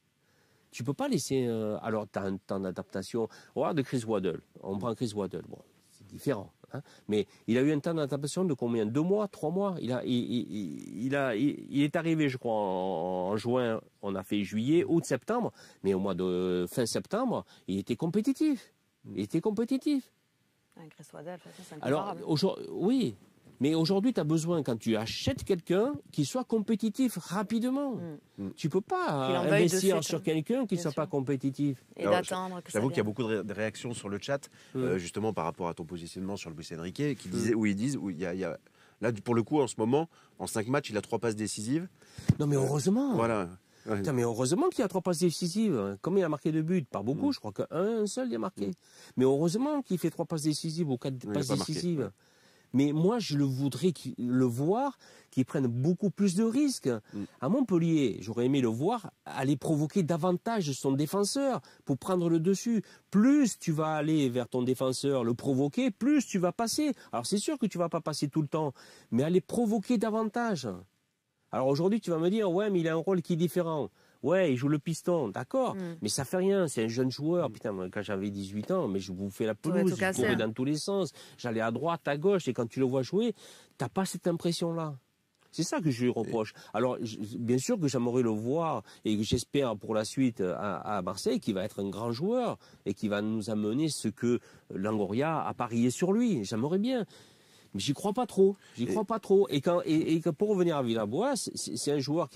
Tu ne peux pas laisser... alors, tu as un temps d'adaptation. Regarde Chris Waddle. On prend Chris Waddle. Bon, c'est différent. Hein, mais il a eu un temps d'adaptation de combien? 2 mois, 3 mois. Il est arrivé, je crois, en juin. On a fait juillet, août, septembre. Mais au mois de fin septembre, il était compétitif. Il était compétitif. Chris Waddle, c'est incomparable. Alors, oui. Mais aujourd'hui, tu as besoin, quand tu achètes quelqu'un, qu'il soit compétitif rapidement. Tu ne peux pas investir sur quelqu'un qui ne soit pas compétitif. Et d'attendre que ça J'avoue qu'il y a beaucoup de réactions sur le chat, justement par rapport à ton positionnement sur Luis Enrique, qui disait, où ils disent, où il y a là, pour le coup, en ce moment, en 5 matchs, il a 3 passes décisives. Non, mais heureusement. Voilà. Ouais. Putain, mais heureusement qu'il y a 3 passes décisives. Combien il a marqué de buts? Pas beaucoup, je crois qu'un seul il a marqué. Mais heureusement qu'il fait 3 passes décisives ou 4 passes décisives. Mais moi, je le voudrais le voir qu'ils prennent beaucoup plus de risques. À Montpellier, j'aurais aimé le voir aller provoquer davantage son défenseur pour prendre le dessus. Plus tu vas aller vers ton défenseur, le provoquer, plus tu vas passer. Alors c'est sûr que tu ne vas pas passer tout le temps, mais aller provoquer davantage. Alors aujourd'hui, tu vas me dire, ouais, mais il a un rôle qui est différent. Ouais, il joue le piston, d'accord, mais ça fait rien, c'est un jeune joueur. Putain, moi, quand j'avais 18 ans, mais je bouffais la pelouse, je courais dans tous les sens, j'allais à droite, à gauche, et quand tu le vois jouer, t'as pas cette impression-là. C'est ça que je lui reproche. Alors, bien sûr que j'aimerais le voir, et que j'espère pour la suite à Marseille, qu'il va être un grand joueur, et qu'il va nous amener ce que Longoria a parié sur lui. J'aimerais bien. Mais j'y crois pas trop. J'y crois pas trop. Et pour revenir à Villas-Boas, c'est un joueur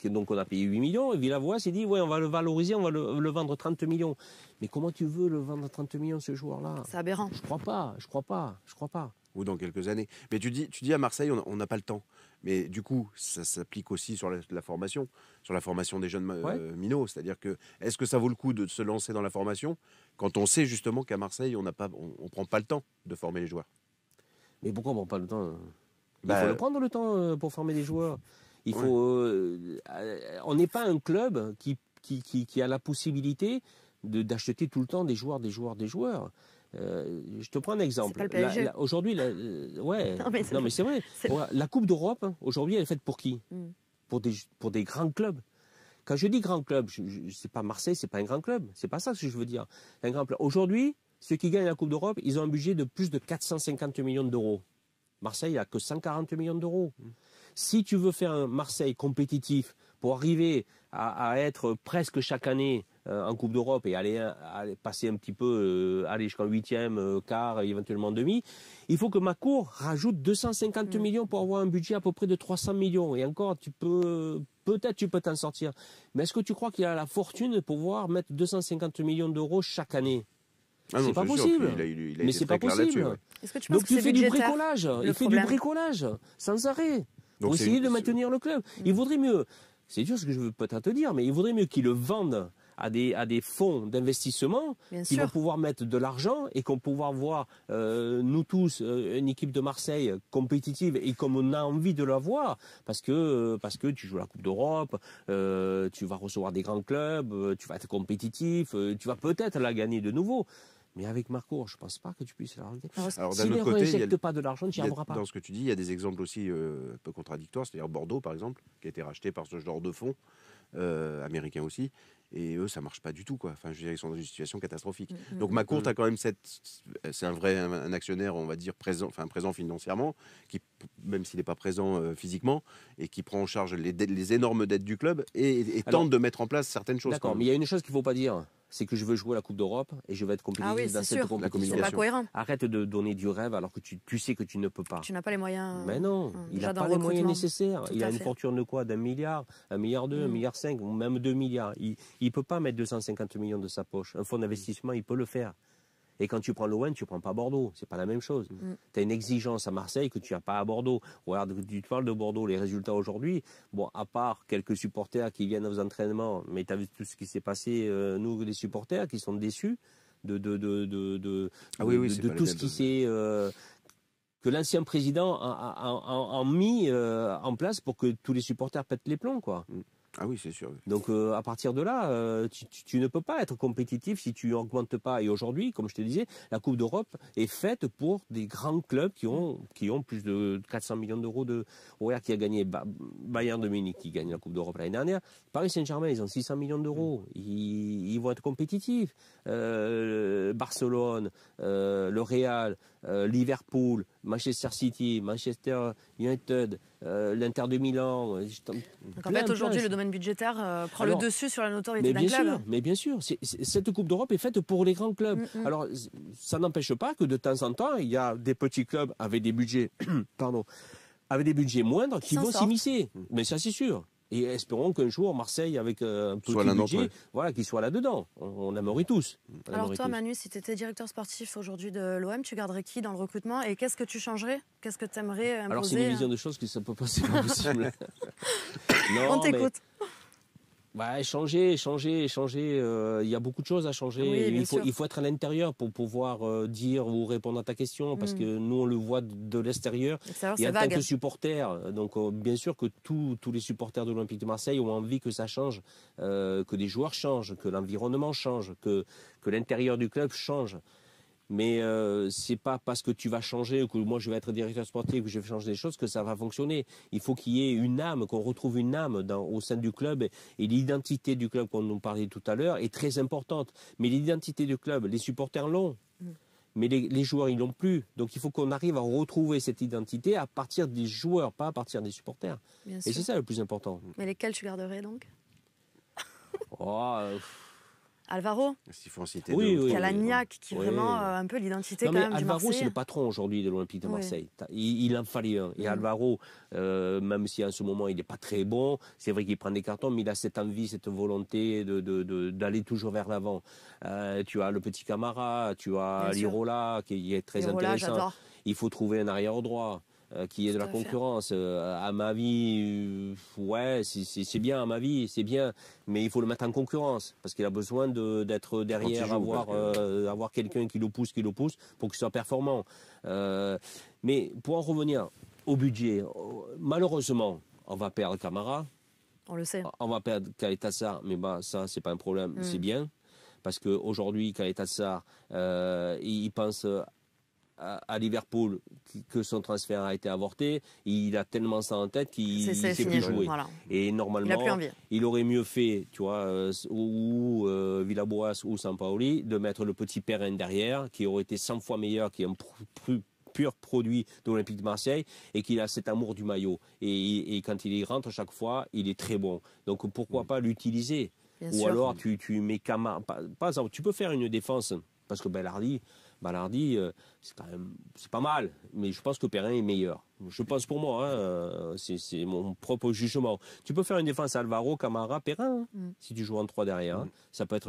donc on a payé 8 millions. Et Villas-Boas s'est dit, ouais, on va le valoriser, on va le vendre 30 millions. Mais comment tu veux le vendre 30 millions, ce joueur-là? C'est aberrant. Je crois pas. Ou dans quelques années. Mais tu dis à Marseille, on n'a pas le temps. Mais du coup, ça s'applique aussi sur la formation, sur la formation des jeunes minots. C'est-à-dire que, est-ce que ça vaut le coup de se lancer dans la formation quand on sait justement qu'à Marseille, on prend pas le temps de former les joueurs? Mais pourquoi on ne prend pas le temps? Il faut le prendre le temps pour former des joueurs. Il faut. On n'est pas un club qui a la possibilité d'acheter tout le temps des joueurs. Je te prends un exemple. Aujourd'hui, non mais c'est vrai. La Coupe d'Europe, aujourd'hui, elle est faite pour qui? Pour des grands clubs. Quand je dis grand club, c'est pas Marseille, c'est pas un grand club. C'est pas ça que je veux dire. Un grand club. Aujourd'hui, ceux qui gagnent la Coupe d'Europe, ils ont un budget de plus de 450 millions d'euros. Marseille n'a que 140 millions d'euros. Si tu veux faire un Marseille compétitif pour arriver à être presque chaque année en Coupe d'Europe et aller passer un petit peu, aller jusqu'en 8e, quart, éventuellement demi, il faut que Macour rajoute 250 millions pour avoir un budget à peu près de 300 millions. Et encore, peut-être tu peux t'en sortir. Mais est-ce que tu crois qu'il a la fortune de pouvoir mettre 250 millions d'euros chaque année? C'est pas possible. Mais c'est pas possible. Donc tu fais du bricolage. Il fait du bricolage sans arrêt pour essayer de maintenir le club. Il vaudrait mieux, c'est dur ce que je veux peut-être te dire, mais il vaudrait mieux qu'ils le vendent à des fonds d'investissement qui vont pouvoir mettre de l'argent et qu'on va pouvoir voir, nous tous, une équipe de Marseille compétitive et comme on a envie de la voir, parce que tu joues la Coupe d'Europe, tu vas recevoir des grands clubs, tu vas être compétitif, tu vas peut-être la gagner de nouveau. Mais avec Marcour, je ne pense pas que tu puisses la regagner. Alors, s'il ne réinjecte pas de l'argent, tu n'y arriveras pas. Dans ce que tu dis, il y a des exemples aussi un peu contradictoires. C'est-à-dire Bordeaux, par exemple, qui a été racheté par ce genre de fonds, américains aussi. Et eux, ça ne marche pas du tout, quoi. Enfin, je veux dire, ils sont dans une situation catastrophique. Donc Macour, tu as quand même c'est un actionnaire, on va dire, présent financièrement, qui, même s'il n'est pas présent physiquement, et qui prend en charge les énormes dettes du club et tente de mettre en place certaines choses. D'accord, mais il y a une chose qu'il ne faut pas dire. C'est que je veux jouer la Coupe d'Europe et je vais être compétitif dans cette compétition. C'est pas cohérent. Arrête de donner du rêve alors que tu sais que tu ne peux pas. Tu n'as pas les moyens. Mais non, il n'a pas les moyens nécessaires. Il a une fortune de quoi? D'1 milliard, 1,2 milliard, 1,5 milliard, ou même 2 milliards. Il ne peut pas mettre 250 millions de sa poche. Un fonds d'investissement, il peut le faire. Et quand tu prends l'OM, tu ne prends pas Bordeaux. C'est pas la même chose. Tu as une exigence à Marseille que tu n'as pas à Bordeaux. Regarde, tu te parles de Bordeaux, les résultats aujourd'hui, bon, à part quelques supporters qui viennent aux entraînements, mais tu as vu tout ce qui s'est passé, nous, les supporters, qui sont déçus de tout ce qui s'est... que l'ancien président a mis en place pour que tous les supporters pètent les plombs, quoi. Ah oui, c'est sûr. Donc à partir de là, tu ne peux pas être compétitif si tu n'augmentes pas. Et aujourd'hui, comme je te disais, la Coupe d'Europe est faite pour des grands clubs qui ont plus de 400 millions d'euros de... Regarde qui a gagné Bayern de Munich, qui gagne la Coupe d'Europe l'année dernière. Paris Saint-Germain, ils ont 600 millions d'euros. Ils vont être compétitifs. Barcelone, le Real, Liverpool, Manchester City, Manchester United, l'Inter de Milan. Donc en fait, aujourd'hui, le domaine budgétaire prend le dessus sur la notoriété d'un club. Mais bien sûr, cette Coupe d'Europe est faite pour les grands clubs. Alors, ça n'empêche pas que de temps en temps, il y a des petits clubs avec des budgets, avec des budgets moindres qui vont s'immiscer. Mais ça, c'est sûr. Et espérons qu'un jour, Marseille, avec un petit budget, voilà, qu'il soit là-dedans. On aimerait tous. Alors toi, Manu, si tu étais directeur sportif aujourd'hui de l'OM, tu garderais qui dans le recrutement? Et qu'est-ce que tu changerais? Qu'est-ce que tu aimerais imposer? Alors, c'est une vision de choses que ça peut pas, c'est pas possible. Non, on t'écoute. Changer. Il y a beaucoup de choses à changer. Oui, il faut être à l'intérieur pour pouvoir dire ou répondre à ta question, parce que nous, on le voit de l'extérieur. Et en tant que supporter, donc bien sûr que tous les supporters de l'Olympique de Marseille ont envie que ça change, que des joueurs changent, que l'environnement change, que l'intérieur du club change. Mais c'est pas parce que tu vas changer, que moi je vais être directeur sportif, que je vais changer des choses, que ça va fonctionner. Il faut qu'il y ait une âme, qu'on retrouve une âme au sein du club. Et l'identité du club, qu'on nous parlait tout à l'heure, est très importante. Mais l'identité du club, les supporters l'ont. Mais les joueurs, ils l'ont plus. Donc il faut qu'on arrive à retrouver cette identité à partir des joueurs, pas à partir des supporters. Et c'est ça le plus important. Mais lesquels tu garderais donc? Il Alvaro, faut en citer Calagnac, qui est vraiment un peu l'identité quand même du Marseille. Alvaro, c'est le patron aujourd'hui de l'Olympique de Marseille. Il en fallait un. Et Alvaro, même si en ce moment il n'est pas très bon, c'est vrai qu'il prend des cartons, mais il a cette envie, cette volonté d'aller toujours vers l'avant. Tu as le petit Camara, tu as Lirola, qui est très intéressant. Il faut trouver un arrière droit. Qui est de la concurrence. À ma vie, c'est bien, à ma vie, c'est bien, mais il faut le mettre en concurrence, parce qu'il a besoin d'être derrière, avoir quelqu'un qui le pousse pour qu'il soit performant. Mais pour en revenir au budget, malheureusement, on va perdre Camara. On le sait. On va perdre Caleta Sarr, mais ça, c'est pas un problème, c'est bien, parce qu'aujourd'hui, Caleta Sarr, il pense à Liverpool que son transfert a été avorté, il a tellement ça en tête qu'il ne sait plus jouer. Voilà. Et normalement, il aurait mieux fait, tu vois, ou Villas-Boas ou Sampaoli, de mettre le petit Perrin derrière, qui aurait été 100 fois meilleur, qui est un pur produit de l'Olympique de Marseille, et qu'il a cet amour du maillot. Et quand il y rentre chaque fois, il est très bon. Donc pourquoi pas l'utiliser? Ou alors tu mets Camara. Par exemple, tu peux faire une défense, parce que Balardi, c'est pas mal, mais je pense que Perrin est meilleur. Je pense pour moi, c'est mon propre jugement. Tu peux faire une défense Alvaro, Camara, Perrin, si tu joues en 3 derrière. Ça peut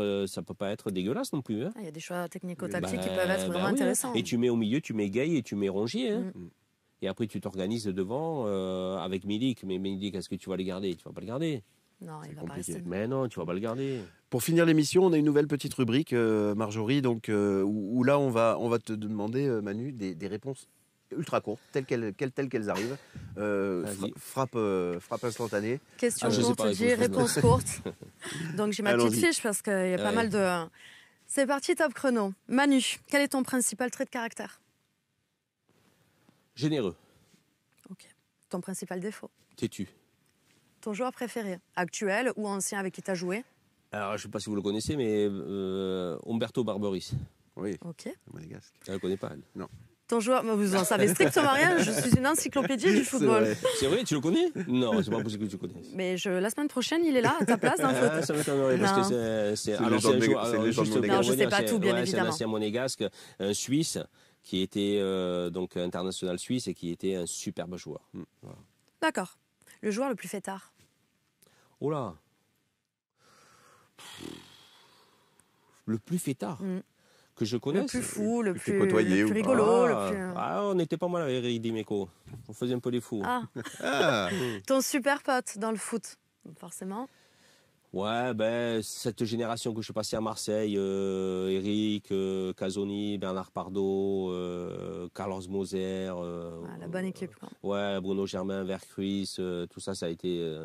pas être dégueulasse non plus. Il y a des choix technico-tactiques qui peuvent être vraiment intéressants. Et tu mets au milieu, tu mets Gay et tu mets Rongier. Et après, tu t'organises devant avec Milik. Mais Milik, est-ce que tu vas le garder? Tu vas pas le garder. Non, il va pas rester. Mais non, tu vas pas le garder. Pour finir l'émission, on a une nouvelle petite rubrique, Marjorie, donc, où là, on va te demander, Manu, des réponses ultra courtes, telles qu'elles arrivent. Frappe instantanée. Question courte, réponse courte. Donc j'ai ma petite fiche parce qu'il y a pas mal de... C'est parti, top chrono. Manu, quel est ton principal trait de caractère? Généreux. Ok. Ton principal défaut? Têtu. Ton joueur préféré, actuel ou ancien avec qui tu as joué? Alors, je ne sais pas si vous le connaissez, mais Umberto Barberis. Oui. Ok. Monégasque. Elle ne le connaît pas, elle. Non. Ton joueur, vous en savez strictement rien. Je suis une encyclopédie du football. C'est vrai, tu le connais? Non, c'est pas possible que tu le connaisses. Mais la semaine prochaine, il est là, à ta place dans le foot. Ça m'étonnerait parce que c'est un joueur. Non, je ne sais pas tout, bien évidemment. C'est un ancien monégasque, un Suisse qui était donc international suisse et qui était un superbe joueur. Voilà. D'accord. Le joueur le plus fêtard? Oh là. Le plus fêtard que je connaisse. Le plus fou, le plus côtoyé, le plus rigolo. On était pas mal avec Eric Dimeco. On faisait un peu les fous. Ton super pote dans le foot, forcément. Ouais, cette génération que je suis passé à Marseille, Eric, Casoni, Bernard Pardo, Carlos Moser. La bonne équipe, quoi. Ouais, Bruno Germain, Vercruis, tout ça, ça a été...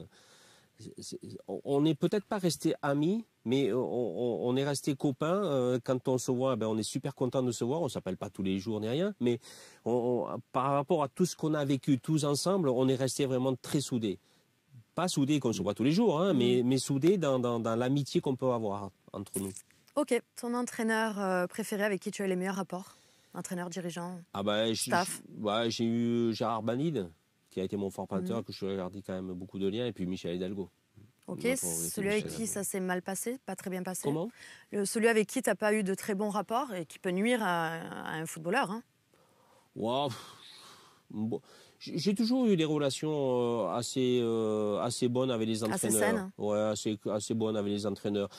on n'est peut-être pas resté amis, mais on est resté copains. Quand on se voit, on est super content de se voir. On ne s'appelle pas tous les jours ni rien, mais par rapport à tout ce qu'on a vécu tous ensemble, on est resté vraiment très soudés. Pas soudés qu'on se voit tous les jours, mais soudés dans l'amitié qu'on peut avoir entre nous. Ok. Ton entraîneur préféré avec qui tu as les meilleurs rapports? Entraîneur, dirigeant, staff? J'ai eu Gérard Banide, qui a été mon formateur, que je lui ai gardé quand même beaucoup de liens, et puis Michel Hidalgo. Ok, celui avec qui ça s'est mal passé, pas très bien passé? Comment? Celui avec qui tu n'as pas eu de très bons rapports et qui peut nuire à un footballeur. Wow. Bon. J'ai toujours eu des relations assez bonnes avec les entraîneurs. Assez saines? Ouais, assez bonnes avec les entraîneurs.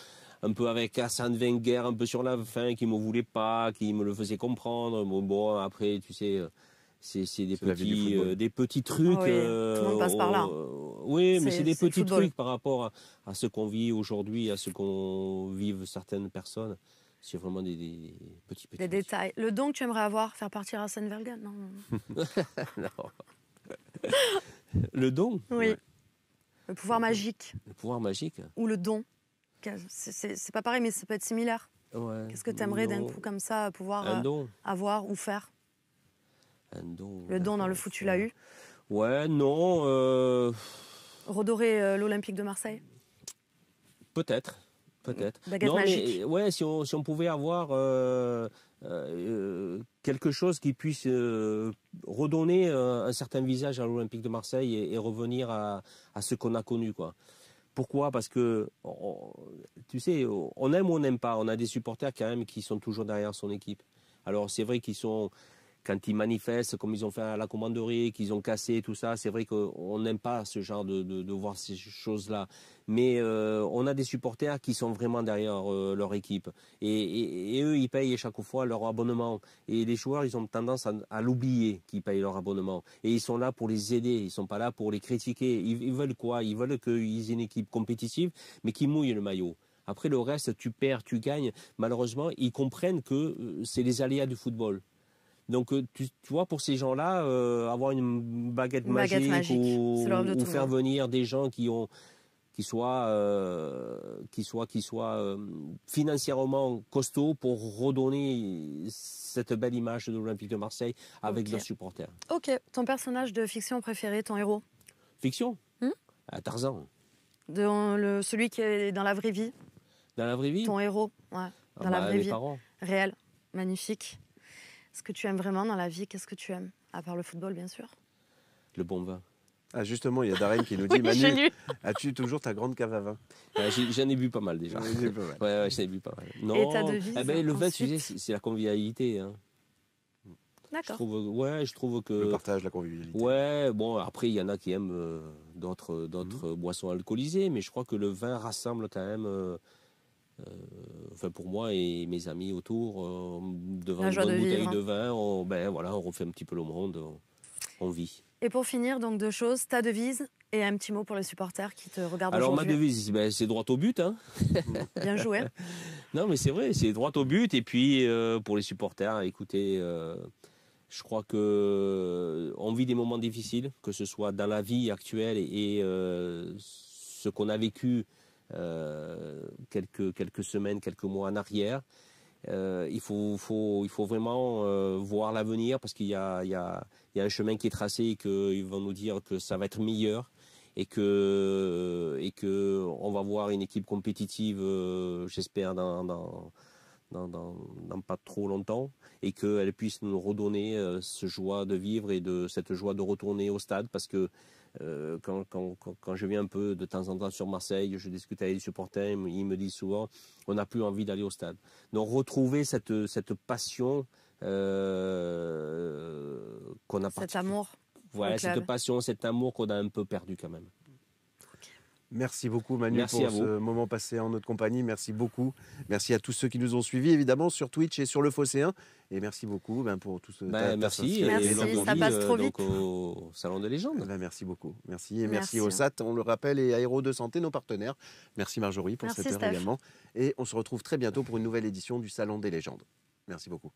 Un peu avec Arsène Wenger, un peu sur la fin, qui ne me voulait pas, qui me le faisait comprendre. Bon, après, tu sais... C'est des petits trucs. Oui, tout le monde passe par là. Oui, mais c'est des petits trucs par rapport à ce qu'on vit aujourd'hui, à ce qu'on vivent certaines personnes. C'est vraiment des petits détails. Le don que tu aimerais avoir, faire partir Arsène Wenger, non. Non. Le don? Oui. Ouais. Le pouvoir magique. Le pouvoir magique? Ou le don. C'est pas pareil, mais ça peut être similaire. Ouais. Qu'est-ce que tu aimerais d'un coup comme ça pouvoir avoir ou faire? Un don. Le don dans le foot, tu l'as eu? Ouais, non. Redorer l'Olympique de Marseille? Peut-être. Baguette magique. Mais ouais, si on pouvait avoir quelque chose qui puisse redonner un certain visage à l'Olympique de Marseille et revenir à ce qu'on a connu, quoi. Pourquoi? Parce que, tu sais, on aime ou on n'aime pas. On a des supporters quand même qui sont toujours derrière son équipe. Alors c'est vrai qu'ils sont... Quand ils manifestent, comme ils ont fait à la commanderie, qu'ils ont cassé, tout ça, c'est vrai qu'on n'aime pas ce genre de voir ces choses-là. Mais on a des supporters qui sont vraiment derrière leur équipe. Et eux, ils payent chaque fois leur abonnement. Et les joueurs, ils ont tendance à l'oublier qu'ils payent leur abonnement. Et ils sont là pour les aider, ils ne sont pas là pour les critiquer. Ils veulent quoi? Ils veulent qu'ils aient une équipe compétitive, mais qui mouille le maillot. Après, le reste, tu perds, tu gagnes. Malheureusement, ils comprennent que c'est les aléas du football. Donc, tu vois, pour ces gens-là, avoir une baguette magique ou faire venir des gens qui soient financièrement costauds pour redonner cette belle image de l'Olympique de Marseille avec leurs supporters. Ok. Ton personnage de fiction préféré, ton héros? Fiction? Tarzan. Celui qui est dans la vraie vie? Dans la vraie vie? Ton héros, ouais. Dans la vraie vie. Parents. Réel. Magnifique. Ce que tu aimes vraiment dans la vie, qu'est-ce que tu aimes? À part le football, bien sûr. Le bon vin. Ah justement, il y a Darren qui nous dit, Manu, as-tu toujours ta grande cave à vin? J'en ai bu pas mal déjà. Ouais, j'en ai bu pas mal. Non. Et ta devise? Le vin, tu sais, c'est la convivialité. Hein. D'accord. Je trouve que... Le partage, la convivialité. Ouais, bon, après, il y en a qui aiment d'autres boissons alcoolisées, mais je crois que le vin rassemble quand même... enfin pour moi et mes amis autour, devant une bonne bouteille de vin, on refait un petit peu le monde, on vit. Et pour finir, donc 2 choses, ta devise et un petit mot pour les supporters qui te regardent aujourd'hui. Alors ma devise, c'est droit au but. Hein. Bien joué. Non mais c'est vrai, c'est droit au but. Et puis pour les supporters, écoutez, je crois qu'on vit des moments difficiles, que ce soit dans la vie actuelle et ce qu'on a vécu quelques semaines, quelques mois en arrière. Il faut vraiment voir l'avenir parce qu'il y a un chemin qui est tracé et qu'ils vont nous dire que ça va être meilleur et que on va voir une équipe compétitive, j'espère dans pas trop longtemps, et qu'elle puisse nous redonner ce joie de vivre et cette joie de retourner au stade, parce que quand je viens un peu de temps en temps sur Marseille, je discute avec les supporters, ils me disent souvent on n'a plus envie d'aller au stade. Donc retrouver cette passion qu'on a. Cet amour. Voilà, cette passion, cet amour qu'on a un peu perdu quand même. Merci beaucoup Manu pour ce moment passé en notre compagnie. Merci beaucoup. Merci à tous ceux qui nous ont suivis évidemment sur Twitch et sur le Phocéen. Et merci beaucoup pour tout ce. Merci. Ça passe trop vite. Au Salon des légendes. Merci beaucoup. Merci au SAT, on le rappelle, et Aéro de Santé, nos partenaires. Merci Marjorie pour cette heure également. Et on se retrouve très bientôt pour une nouvelle édition du Salon des légendes. Merci beaucoup.